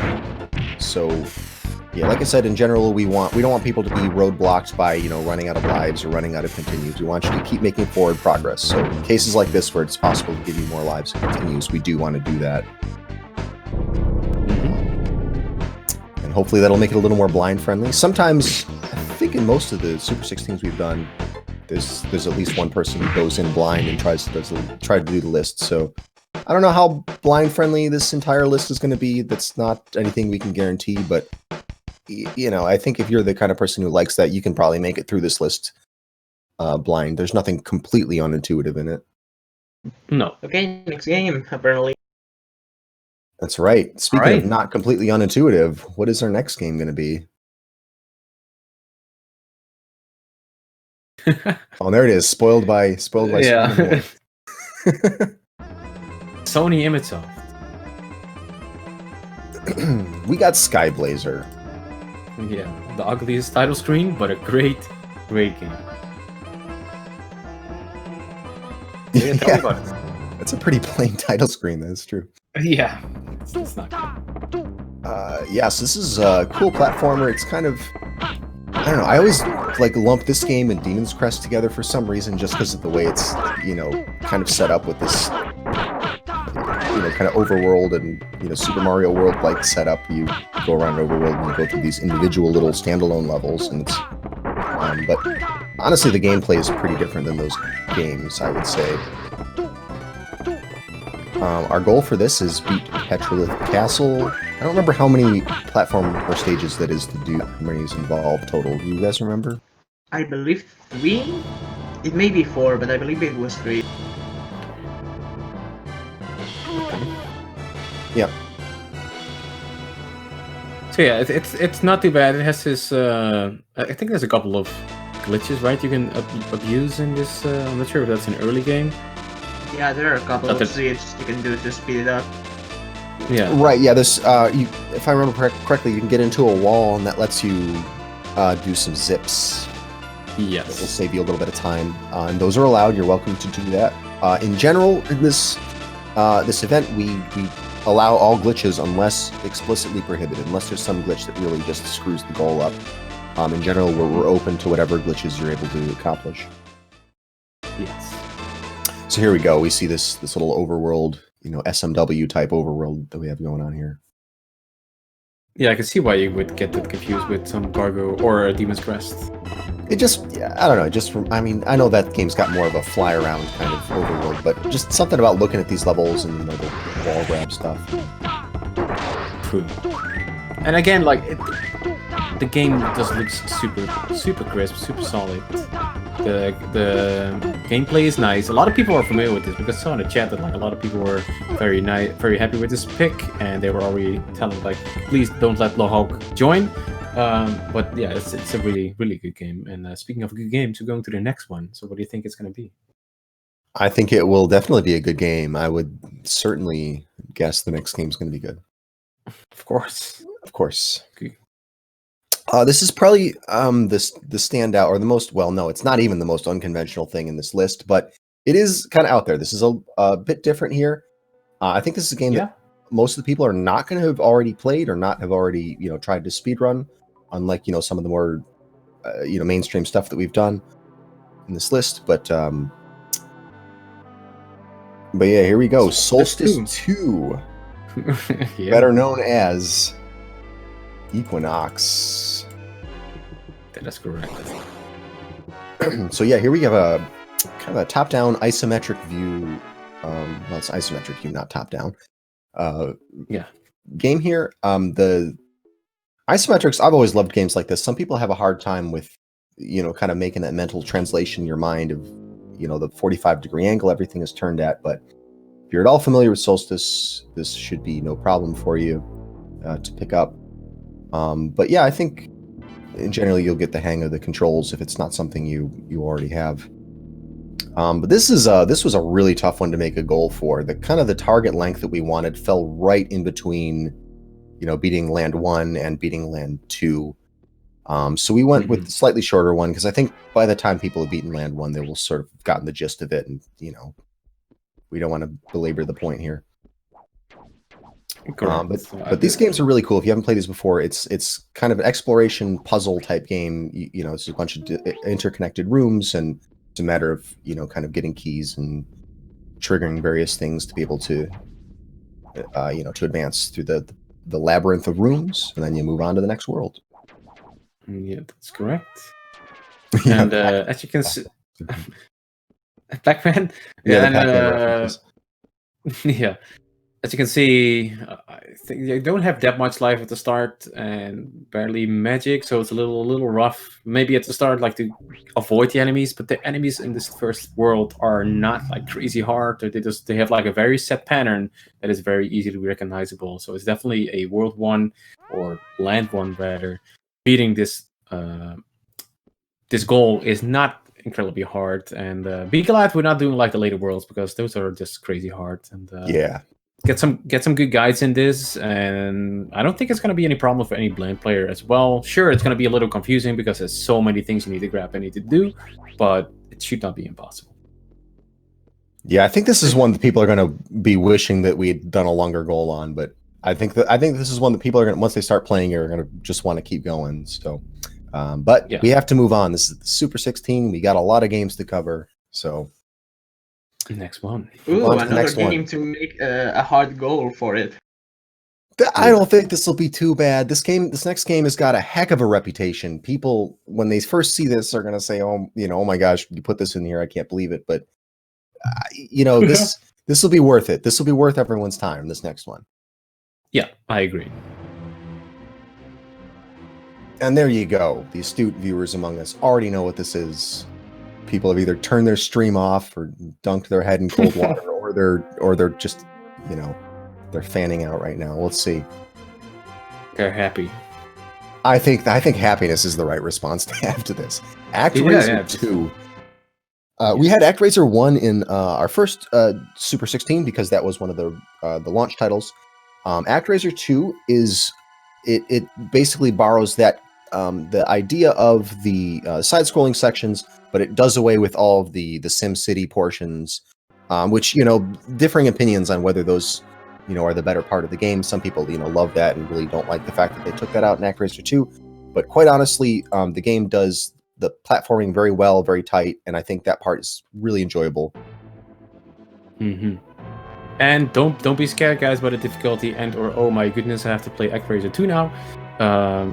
Speaker 1: So yeah, like I said, in general, we don't want people to be roadblocked by, you know, running out of lives or running out of continues. We want you to keep making forward progress. So in cases like this where it's possible to give you more lives and continues, we do want to do that. And hopefully that'll make it a little more blind friendly. Sometimes, I think in most of the Super 16s we've done, there's at least one person who goes in blind and try to do the list. So I don't know how blind friendly this entire list is going to be. That's not anything we can guarantee, but you know, I think if you're the kind of person who likes that, you can probably make it through this list blind. There's nothing completely unintuitive in it.
Speaker 3: No.
Speaker 2: Okay, next game, apparently.
Speaker 1: That's right. Speaking of not completely unintuitive, what is our next game going to be? Oh, there it is. Spoiled by
Speaker 3: yeah. Sony Imitoft.
Speaker 1: We got Skyblazer.
Speaker 3: Yeah, the ugliest title screen, but a great game. Yeah, tell me about it.
Speaker 1: That's a pretty plain title screen. That's true.
Speaker 3: Yeah, it's not good.
Speaker 1: Yes, this is a cool platformer. It's kind of, I don't know. I always like lump this game and Demon's Crest together for some reason, just because of the way it's, you know, kind of set up with this, you know, kind of overworld and, you know, Super Mario World like setup. You go around an overworld and you go through these individual little standalone levels, and it's but honestly the gameplay is pretty different than those games, I would say. Our goal for this is beat Petrolith Castle. I don't remember how many platform or stages that is to do, how many is involved total. Do you guys remember?
Speaker 2: I believe 3? It may be 4, but I believe it was 3.
Speaker 1: Yep.
Speaker 3: So yeah, it's not too bad. It has this. I think there's a couple of glitches, right? You can abuse in this. I'm not sure if that's an early game.
Speaker 2: Yeah, there are a couple of seeds you can do to speed it up.
Speaker 3: Yeah.
Speaker 1: Right. Yeah. This. If I remember correctly, you can get into a wall, and that lets you do some zips.
Speaker 3: Yes.
Speaker 1: That will save you a little bit of time, and those are allowed. You're welcome to do that. In general, in this event, we allow all glitches unless explicitly prohibited, unless there's some glitch that really just screws the goal up. In general, we're open to whatever glitches you're able to accomplish.
Speaker 3: Yes.
Speaker 1: So here we go. We see this little overworld, you know, SMW type overworld that we have going on here.
Speaker 3: Yeah, I can see why you would get that confused with some Cargo or a Demon's Crest.
Speaker 1: It just, yeah, I don't know. Just, I mean, I know that game's got more of a fly around kind of overworld, but just something about looking at these levels and, you know, the wall grab stuff.
Speaker 3: True. And again, like the game just looks super crisp, super solid. The gameplay is nice. A lot of people are familiar with this because I saw in the chat that like a lot of people were very happy with this pick, and they were already telling like, please don't let Lohawk join. But yeah, it's a really good game. And speaking of good games, we're going to the next one. So what do you think it's going to be?
Speaker 1: I think it will definitely be a good game. I would certainly guess the next game's going to be good.
Speaker 3: Of course.
Speaker 1: Okay. This is probably the standout or the most, well, no, it's not even the most unconventional thing in this list, but it is kind of out there. This is a bit different here. I think this is a game that most of the people are not going to have already played or not have already, you know, tried to speedrun, unlike, you know, some of the more, you know, mainstream stuff that we've done in this list. But yeah, here we go. Solstice 2.
Speaker 3: Yeah.
Speaker 1: Better known as Equinox.
Speaker 3: That is correct.
Speaker 1: So yeah, here we have a kind of a top-down isometric view. Well, it's isometric view, not top-down. Game here. The isometrics. I've always loved games like this. Some people have a hard time with, you know, kind of making that mental translation in your mind of, you know, the 45-degree angle everything is turned at. But if you're at all familiar with Solstice, this should be no problem for you to pick up. But yeah, I think in general you'll get the hang of the controls if it's not something you already have. But this was a really tough one to make a goal for. The kind of the target length that we wanted fell right in between, you know, beating Land 1 and beating Land 2. So we went with a slightly shorter one because I think by the time people have beaten Land 1, they will sort of gotten the gist of it, and you know, we don't want to belabor the point here.
Speaker 3: Correct.
Speaker 1: But these games are really cool. If you haven't played these before, it's kind of an exploration puzzle type game. You know, it's a bunch of interconnected rooms, and it's a matter of kind of getting keys and triggering various things to be able to to advance through the labyrinth of rooms, and then you move on to the next world.
Speaker 3: Yeah, that's correct. And as you can see, Pac-Man.
Speaker 1: Yeah,
Speaker 3: And,
Speaker 1: Pac-Man
Speaker 3: yeah, as you can see, I think they don't have that much life at the start and barely magic, so it's a little rough. Maybe at the start, like to avoid the enemies, but the enemies in this first world are not like crazy hard. They have like a very set pattern that is very easily recognizable. So it's definitely a world one or land one rather. Beating this this goal is not incredibly hard, and be glad we're not doing like the later worlds because those are just crazy hard. And
Speaker 1: Yeah.
Speaker 3: get some good guides in this, and I don't think it's going to be any problem for any blind player as well. Sure, it's going to be a little confusing because there's so many things you need to grab and need to do, but it should not be impossible.
Speaker 1: Yeah, I think this is one that people are going to be wishing that we had done a longer goal on, but I think this is one that people are going to, once they start playing it, are going to just want to keep going. So, but
Speaker 3: Yeah.
Speaker 1: we have to move on. This is the Super 16. We got a lot of games to cover, so.
Speaker 3: Next one.
Speaker 2: Ooh,
Speaker 1: On to the
Speaker 2: another
Speaker 1: next
Speaker 2: game
Speaker 1: one.
Speaker 2: to make a hard goal for it.
Speaker 1: I don't think this will be too bad. This next game has got a heck of a reputation. People, when they first see this, are going to say, "Oh, oh my gosh, you put this in here! I can't believe it." But this will be worth it. This will be worth everyone's time. This next one.
Speaker 3: Yeah, I agree.
Speaker 1: And there you go. The astute viewers among us already know what this is. People have either turned their stream off or dunked their head in cold water, or they're just, they're fanning out right now. Let's see.
Speaker 3: They're happy.
Speaker 1: I think happiness is the right response to have to this. ActRaiser 2. We had ActRaiser 1 in our first Super 16 because that was one of the launch titles. ActRaiser 2 is it basically borrows that the idea of the side-scrolling sections, but it does away with all of the SimCity portions, which differing opinions on whether those are the better part of the game. Some people love that and really don't like the fact that they took that out in ActRaiser 2. But quite honestly, the game does the platforming very well, very tight, and I think that part is really enjoyable.
Speaker 3: Mm-hmm. And don't be scared, guys, by the difficulty or oh my goodness, I have to play ActRaiser 2 now.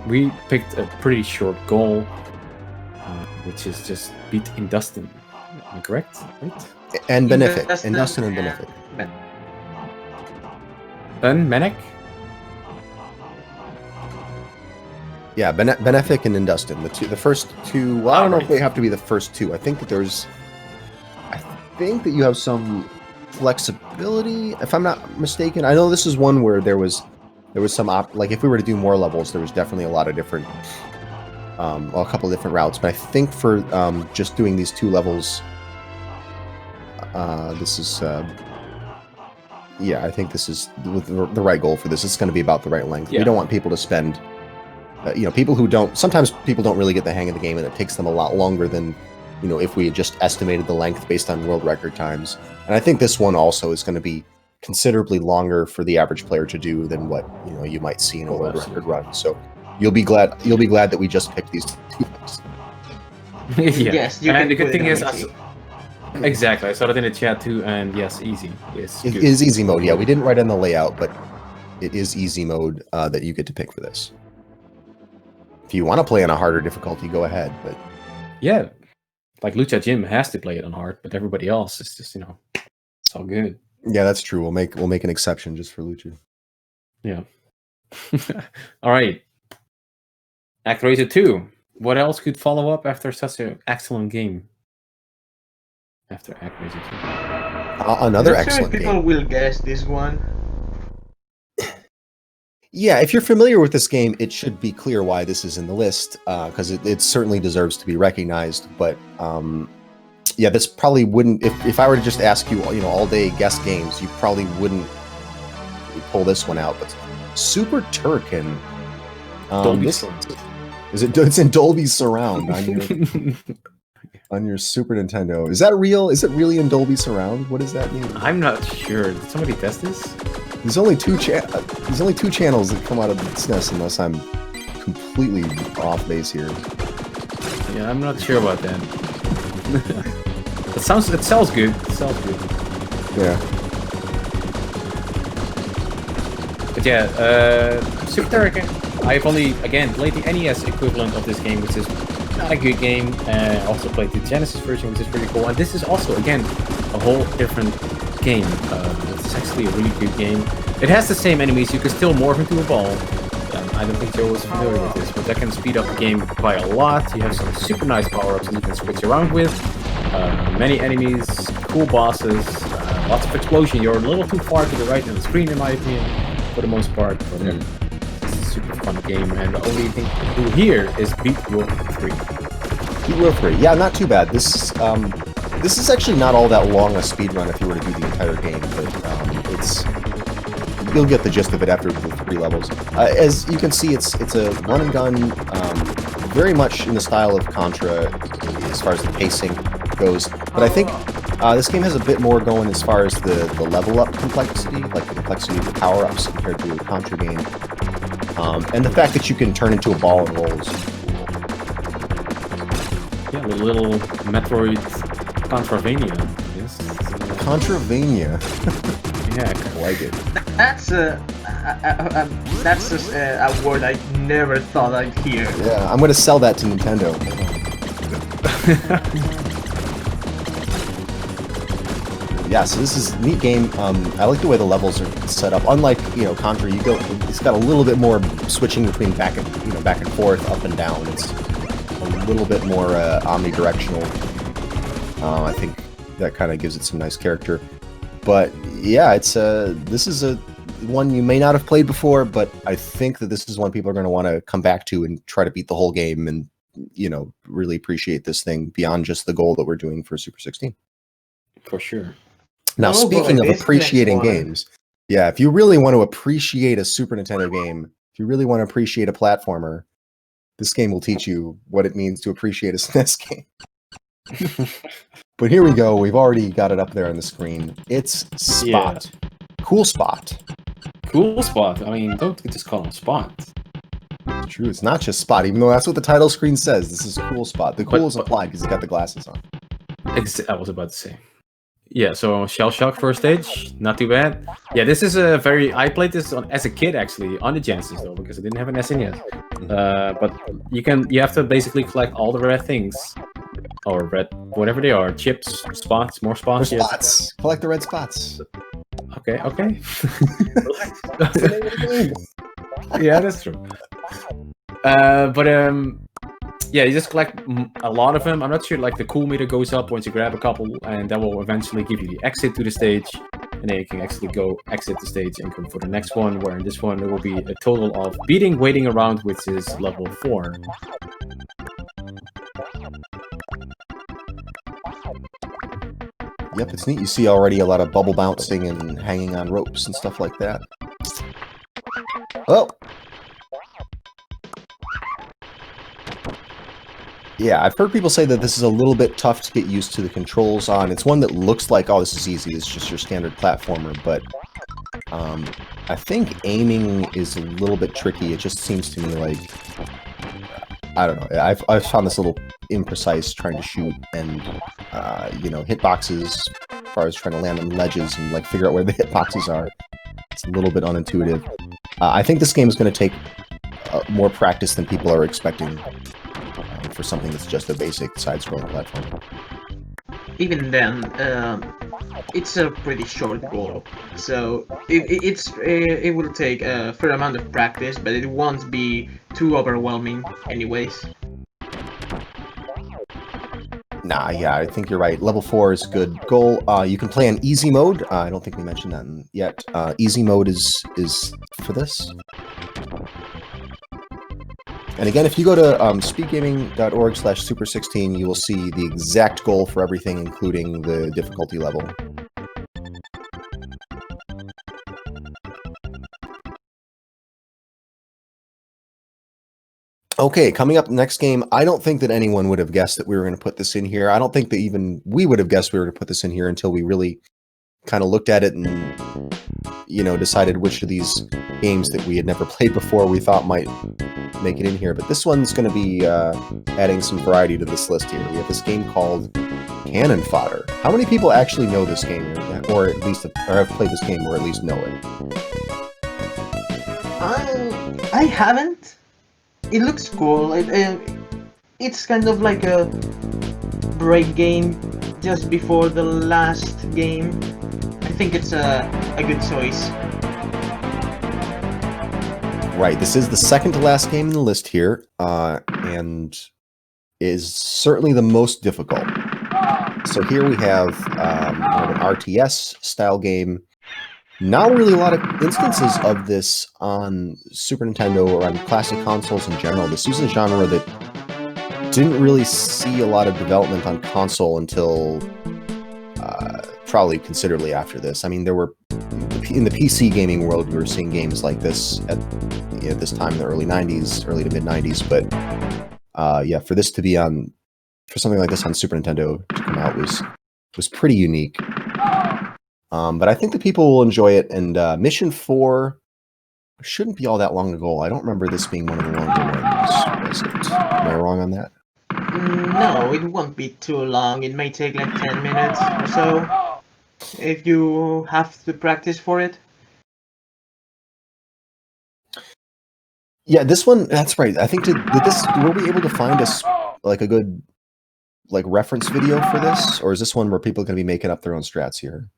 Speaker 3: We picked a pretty short goal, which is just beat Industin. Am I correct? Right?
Speaker 1: And Benefic. Industin and Benefic.
Speaker 3: And Manic?
Speaker 1: Yeah, Benefic and Industin. The first two. Well, I don't know if they have to be the first two. I think that you have some flexibility, if I'm not mistaken. I know this is one where there was some like if we were to do more levels, there was definitely a lot of different, a couple of different routes. But I think for just doing these two levels, this is. Yeah, I think this is the right goal for this. It's going to be about the right length. Yeah. We don't want people to spend, sometimes people don't really get the hang of the game, and it takes them a lot longer than, if we had just estimated the length based on world record times. And I think this one also is going to be considerably longer for the average player to do than what, you might see in a world record run. So you'll be glad that we just picked these two things.
Speaker 3: Yeah.
Speaker 2: Yes,
Speaker 3: and the good thing is, exactly, I saw it in the chat too, and yes, easy.
Speaker 1: It is easy mode, yeah. We didn't write on the layout, but it is easy mode that you get to pick for this. If you want to play on a harder difficulty, go ahead, but...
Speaker 3: Yeah, like Lucha Jim has to play it on hard, but everybody else is just, it's all good.
Speaker 1: Yeah, that's true. We'll make an exception just for Lucha.
Speaker 3: Yeah. All right. ActRaiser 2. What else could follow up after such an excellent game? After ActRaiser 2.
Speaker 1: Another excellent game.
Speaker 2: People will guess this one.
Speaker 1: Yeah, if you're familiar with this game, it should be clear why this is in the list, because it certainly deserves to be recognized. But yeah, this probably wouldn't. If I were to just ask you, all day guess games, you probably wouldn't pull this one out. But Super Turrican. It's in Dolby Surround on your Super Nintendo. Is that real? Is it really in Dolby Surround? What does that mean?
Speaker 3: I'm not sure. Did somebody test this?
Speaker 1: There's only two channels that come out of SNES unless I'm completely off base here.
Speaker 3: Yeah, I'm not sure about that. It sounds good. It sounds good.
Speaker 1: Yeah.
Speaker 3: But yeah, Super Turrican. I've only, again, played the NES equivalent of this game, which is not a good game. Also played the Genesis version, which is pretty cool. And this is also, again, a whole different game. It's actually a really good game. It has the same enemies. You can still morph into a ball. I don't think Joe was familiar with this, but that can speed up the game by a lot. You have some super nice power-ups that you can switch around with. Many enemies, cool bosses, lots of explosion. You're a little too far to the right in the screen, in my opinion, for the most part. But it's a super fun game, and the only thing to do here is beat World 3.
Speaker 1: Beat World 3. Yeah, not too bad. This is actually not all that long a speedrun if you were to do the entire game, but you'll get the gist of it after the 3 levels. As you can see, it's a run and gun, very much in the style of Contra as far as the pacing goes. But I think this game has a bit more going as far as the level up complexity, like the complexity of the power-ups compared to a Contra game. And the fact that you can turn into a ball and rolls.
Speaker 3: Yeah, a little Metroid Contravania. Yes.
Speaker 1: Contravania.
Speaker 3: Yeah,
Speaker 1: I like it.
Speaker 2: That's a word I never thought I'd hear.
Speaker 1: Yeah, I'm gonna sell that to Nintendo. Yeah, so this is a neat game. I like the way the levels are set up. Unlike Contra, it's got a little bit more switching between back and forth, up and down. It's a little bit more omnidirectional. I think that kind of gives it some nice character. But yeah, this is a one you may not have played before, but I think that this is one people are going to want to come back to and try to beat the whole game and really appreciate this thing beyond just the goal that we're doing for Super 16.
Speaker 3: For sure.
Speaker 1: Now, speaking of appreciating games, yeah, if you really want to appreciate a Super Nintendo game, if you really want to appreciate a platformer, this game will teach you what it means to appreciate a SNES game. But here we go. We've already got it up there on the screen. It's Spot. Yeah. Cool Spot.
Speaker 3: Cool Spot. I mean, don't just call him Spot.
Speaker 1: It's true. It's not just Spot, even though that's what the title screen says. This is Cool Spot. The cool is applied because he's got the glasses on.
Speaker 3: I was about to say. Yeah, so Shell Shock first stage, not too bad. Yeah, this is I played this as a kid actually, on the Genesis though, because I didn't have an SNES. But you have to basically collect all the red things. Or red, whatever they are, chips, spots, more spots.
Speaker 1: Spots. Collect the red spots.
Speaker 3: Okay. Yeah, that's true. Yeah, you just collect a lot of them. I'm not sure, like the cool meter goes up once you grab a couple, and that will eventually give you the exit to the stage, and then you can actually go exit the stage and come for the next one, where in this one there will be a total of beating, waiting around, which is level 4.
Speaker 1: Yep, it's neat. You see already a lot of bubble bouncing and hanging on ropes and stuff like that. Oh! Yeah, I've heard people say that this is a little bit tough to get used to the controls on. It's one that looks like, oh, this is easy. It's just your standard platformer, but I think aiming is a little bit tricky. It just seems to me like, I don't know. I've found this a little imprecise trying to shoot and, hitboxes as far as trying to land on ledges and like figure out where the hitboxes are. It's a little bit unintuitive. I think this game is going to take more practice than people are expecting for something that's just a basic side-scrolling platform.
Speaker 2: Even then, it's a pretty short goal, so it will take a fair amount of practice, but it won't be too overwhelming anyways.
Speaker 1: Nah, yeah, I think you're right. Level 4 is a good goal. You can play on easy mode. I don't think we mentioned that yet. Easy mode is for this. And again, if you go to speedgaming.org/super16, you will see the exact goal for everything, including the difficulty level. Okay, coming up next game, I don't think that anyone would have guessed that we were going to put this in here. I don't think that even we would have guessed we were going to put this in here until we really kind of looked at it and, decided which of these games that we had never played before we thought might make it in here. But this one's going to be adding some variety to this list here. We have this game called Cannon Fodder. How many people actually know this game, or at least have played this game, or at least know it?
Speaker 2: I haven't. It looks cool. It's kind of like a break game just before the last game. I think it's a good choice.
Speaker 1: Right, this is the second to last game in the list here, and is certainly the most difficult. So here we have an RTS style game. Not really a lot of instances of this on Super Nintendo or on classic consoles in general. This is a genre that didn't really see a lot of development on console until probably considerably after this. I mean, there were, in the PC gaming world, we were seeing games like this at this time in the early 90s, early to mid 90s, but yeah, for this to be for something like this on Super Nintendo to come out was pretty unique. But I think the people will enjoy it, and Mission 4 shouldn't be all that long ago. I don't remember this being one of the longer ones. Am I wrong on that?
Speaker 2: No, it won't be too long. It may take like 10 minutes or so if you have to practice for it.
Speaker 1: Yeah, this one, that's right. I think were we able to find a good reference video for this, or is this one where people are going to be making up their own strats here?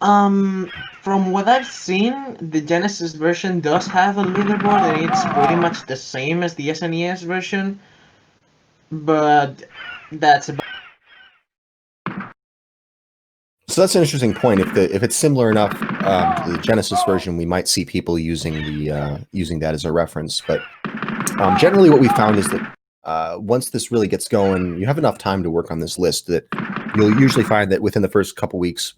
Speaker 2: From what I've seen, the Genesis version does have a leaderboard, and it's pretty much the same as the SNES version, but that's about.
Speaker 1: So that's an interesting point. If it's similar enough to the Genesis version, we might see people using that as a reference. But generally, what we found is that once this really gets going, you have enough time to work on this list that you'll usually find that within the first couple weeks,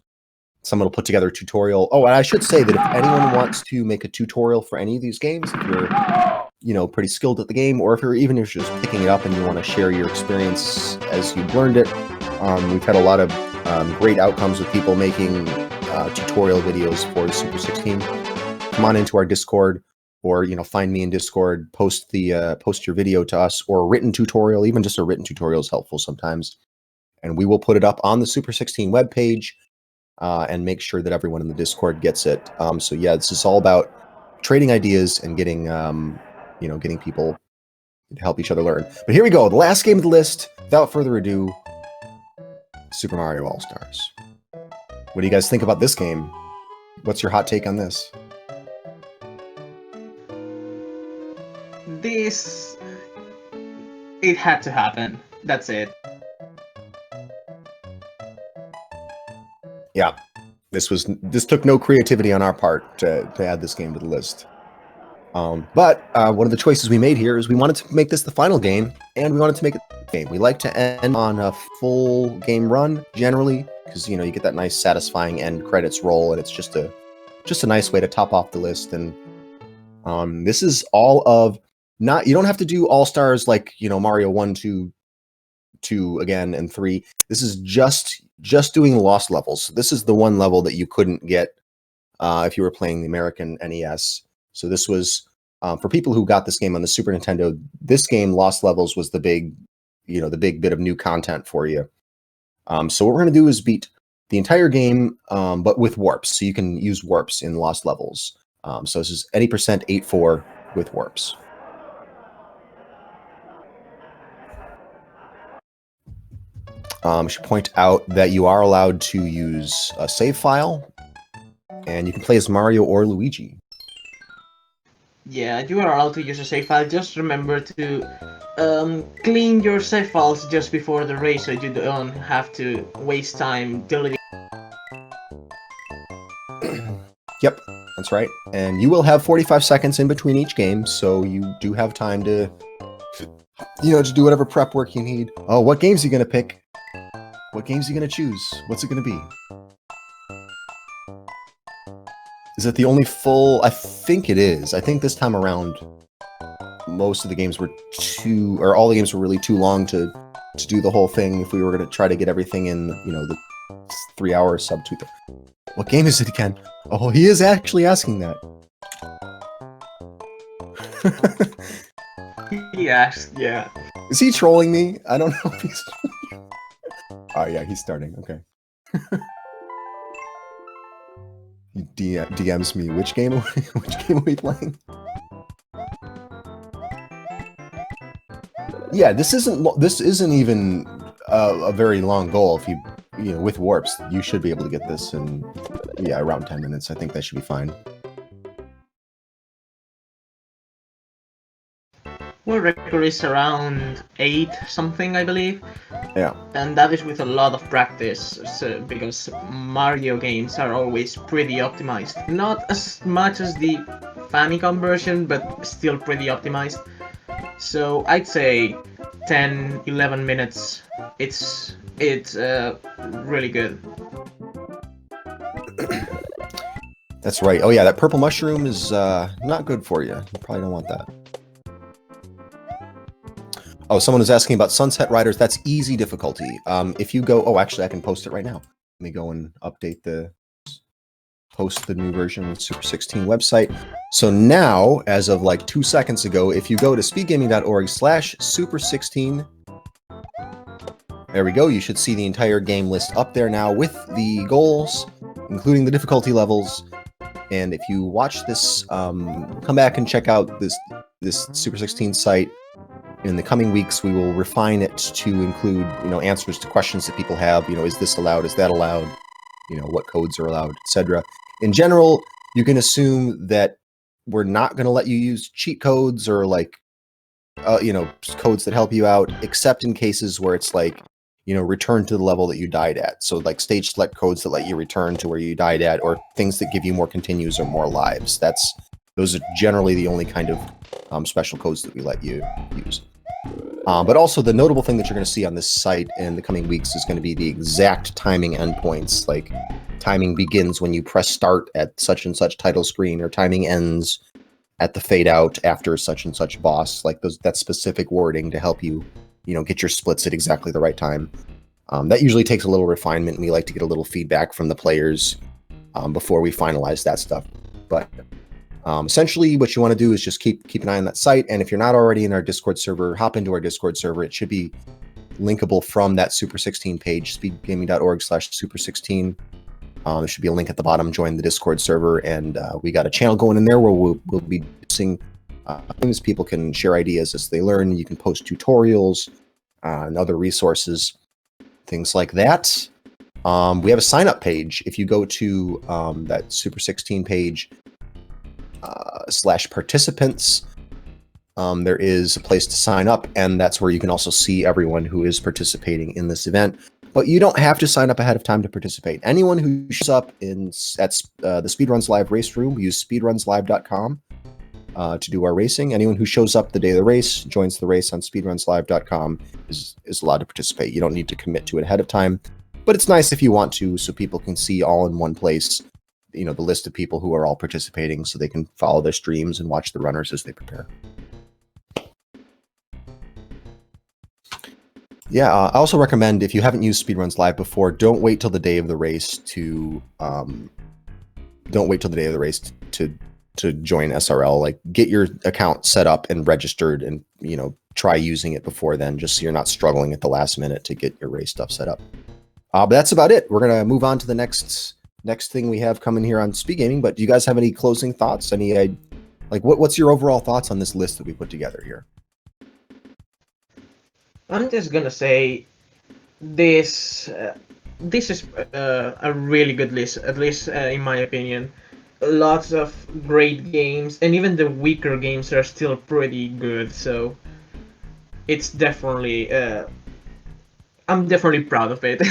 Speaker 1: someone will put together a tutorial. Oh, and I should say that if anyone wants to make a tutorial for any of these games, if you're pretty skilled at the game, or if you're just picking it up and you want to share your experience as you've learned it, we've had a lot of great outcomes with people making tutorial videos for the Super 16. Come on into our Discord, or find me in Discord. Post your video to us, or a written tutorial. Even just a written tutorial is helpful sometimes, and we will put it up on the Super 16 webpage and make sure that everyone in the Discord gets it. So yeah, this is all about trading ideas and getting getting people to help each other learn. But here we go, the last game of the list. Without further ado, Super Mario All-Stars. What do you guys think about this game? What's your hot take on this?
Speaker 2: It had to happen. That's it.
Speaker 1: Yeah, this took no creativity on our part to add this game to the list. But one of the choices we made here is we wanted to make this the final game, and we wanted to make it the game. We like to end on a full game run generally, because you get that nice satisfying end credits roll, and it's just a nice way to top off the list. And this is all of you don't have to do all stars like Mario 1, 2 again, and 3. This is just doing lost levels. This is the one level that you couldn't get if you were playing the American NES. So this was for people who got this game on the Super Nintendo. This game, Lost Levels, was the big bit of new content for you. So what we're going to do is beat the entire game, but with warps. So you can use warps in Lost Levels. So this is any percent 8-4 with warps. I should point out that you are allowed to use a save file, and you can play as Mario or Luigi.
Speaker 2: Yeah, you are allowed to use a save file. Just remember to clean your save files just before the race, so you don't have to waste time deleting.
Speaker 1: Yep, that's right. And you will have 45 seconds in between each game, so you do have time to to do whatever prep work you need. Oh, what games are you going to pick? What games are you going to choose? What's it going to be? Is it the only full? I think it is. I think this time around, most of the games were all the games were really too long to do the whole thing. If we were going to try to get everything in, It's 3 hours sub 2. What game is it again? Oh, he is actually asking that.
Speaker 2: Yes, yeah.
Speaker 1: Is he trolling me? I don't know if he's... Oh yeah, he's starting. Okay. He DMs me. Which game are we playing? Yeah, this isn't even a very long goal. If you know, with warps, you should be able to get this in around 10 minutes. I think that should be fine.
Speaker 2: World record is around 8 something, I believe.
Speaker 1: Yeah.
Speaker 2: And that is with a lot of practice, so, because Mario games are always pretty optimized. Not as much as the Famicom version, but still pretty optimized. So I'd say 10, 11 minutes. It's really good.
Speaker 1: That's right. Oh yeah, that purple mushroom is not good for you. You probably don't want that. Oh, someone was asking about Sunset Riders. That's easy difficulty. If you go... Oh, actually, I can post it right now. Let me go and post the new version of the Super 16 website. So now, as of like 2 seconds ago, if you go to speedgaming.org/super16, there we go. You should see the entire game list up there now with the goals, including the difficulty levels. And if you watch this, come back and check out this Super 16 site. In the coming weeks, we will refine it to include, answers to questions that people have. Is this allowed? Is that allowed? What codes are allowed, etc. In general, you can assume that we're not going to let you use cheat codes or codes that help you out, except in cases where it's like, return to the level that you died at. So like stage select codes that let you return to where you died at, or things that give you more continues or more lives. Those are generally the only kind of special codes that we let you use. But also the notable thing that you're going to see on this site in the coming weeks is going to be the exact timing endpoints. Like timing begins when you press start at such and such title screen, or timing ends at the fade out after such and such boss. Like that specific wording to help you, get your splits at exactly the right time. That usually takes a little refinement, and we like to get a little feedback from the players before we finalize that stuff. But essentially, what you want to do is just keep an eye on that site. And if you're not already in our Discord server, hop into our Discord server. It should be linkable from that Super 16 page, speedgaming.org/super16. There should be a link at the bottom. Join the Discord server, and we got a channel going in there where we'll be discussing things. People can share ideas as they learn. You can post tutorials and other resources, things like that. We have a sign-up page. If you go to that Super 16 page, /participants, there is a place to sign up, and that's where you can also see everyone who is participating in this event. But you don't have to sign up ahead of time to participate. Anyone who shows up at the Speedruns Live race room, we use speedrunslive.com to do our racing. Anyone who shows up the day of the race, joins the race on speedrunslive.com, is allowed to participate. You don't need to commit to it ahead of time, but it's nice if you want to, so people can see all in one place the list of people who are all participating, so they can follow their streams and watch the runners as they prepare. Yeah, I also recommend, if you haven't used Speedruns Live before, don't wait till the day of the race to join SRL. Like, get your account set up and registered, and try using it before then, just so you're not struggling at the last minute to get your race stuff set up. But that's about it. We're gonna move on to the next thing we have coming here on SpeedGaming. But do you guys have any closing thoughts? What's your overall thoughts on this list that we put together here?
Speaker 2: I'm just gonna say this is a really good list, at least in my opinion. Lots of great games, and even the weaker games are still pretty good. So it's definitely I'm definitely proud of it.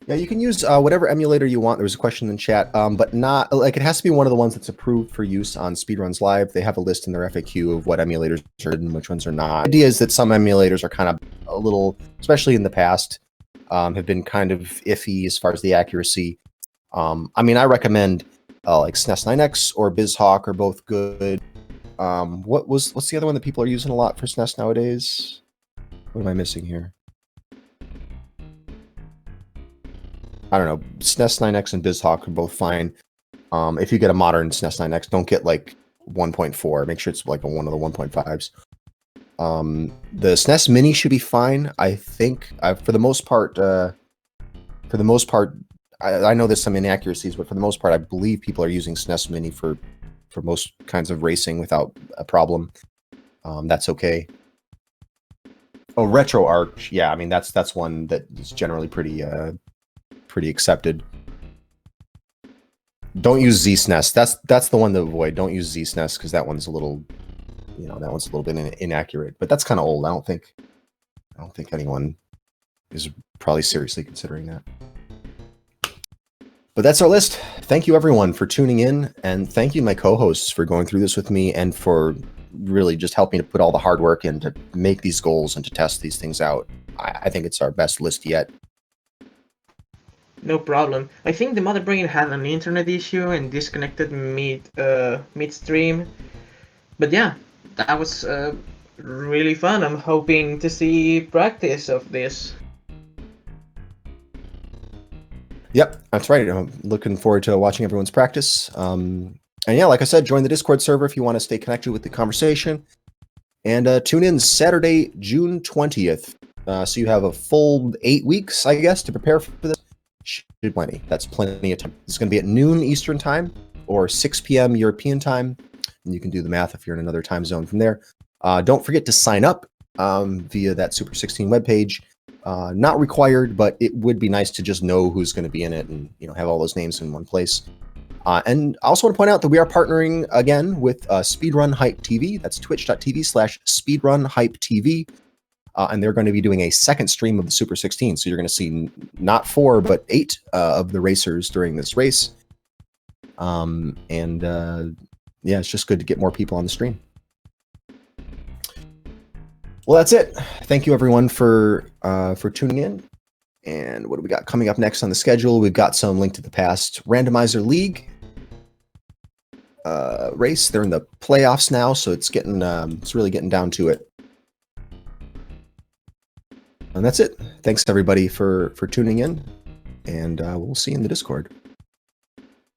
Speaker 1: Yeah, you can use whatever emulator you want. There was a question in chat, but not like it has to be one of the ones that's approved for use on Speedruns Live. They have a list in their FAQ of what emulators are and which ones are not. The idea is that some emulators are kind of a little, especially in the past, have been kind of iffy as far as the accuracy. I recommend like SNES 9X or BizHawk are both good. What's the other one that people are using a lot for SNES nowadays? What am I missing here? I don't know, SNES 9X and BizHawk are both fine. If you get a modern SNES 9X, don't get like 1.4. Make sure it's like one of the 1.5s. The SNES Mini should be fine. I think for the most part, I know there's some inaccuracies, but for the most part, I believe people are using SNES Mini for most kinds of racing without a problem. That's okay. Oh, RetroArch, yeah, I mean that's one that is generally pretty accepted. Don't use ZSNES. That's the one to avoid. Don't use ZSNES because that one's a little, that one's a little bit inaccurate. But that's kind of old. I don't think anyone is probably seriously considering that. But that's our list. Thank you everyone for tuning in, and thank you my co-hosts for going through this with me and for really just helping to put all the hard work in to make these goals and to test these things out. I think it's our best list yet.
Speaker 2: No problem. I think the Mother Brain had an internet issue and disconnected midstream. But yeah, that was really fun. I'm hoping to see practice of this.
Speaker 1: Yep, that's right. I'm looking forward to watching everyone's practice. And yeah, like I said, join the Discord server if you want to stay connected with the conversation. And tune in Saturday, June 20th. So you have a full 8 weeks, I guess, to prepare for this. Plenty. That's plenty of time. It's going to be at noon Eastern time or 6 p.m. European time. And you can do the math if you're in another time zone from there. Don't forget to sign up via that Super 16 webpage. Not required, but it would be nice to just know who's going to be in it and have all those names in one place. And I also want to point out that we are partnering again with Speedrun Hype TV. That's twitch.tv/Speedrun Hype TV. And they're going to be doing a second stream of the Super 16. So you're going to see not 4, but 8 of the racers during this race. Yeah, it's just good to get more people on the stream. Well, that's it. Thank you, everyone, for tuning in. And what do we got coming up next on the schedule? We've got some Link to the Past Randomizer League race. They're in the playoffs now, so it's really getting down to it. And that's it. Thanks everybody for tuning in, and we'll see you in the Discord.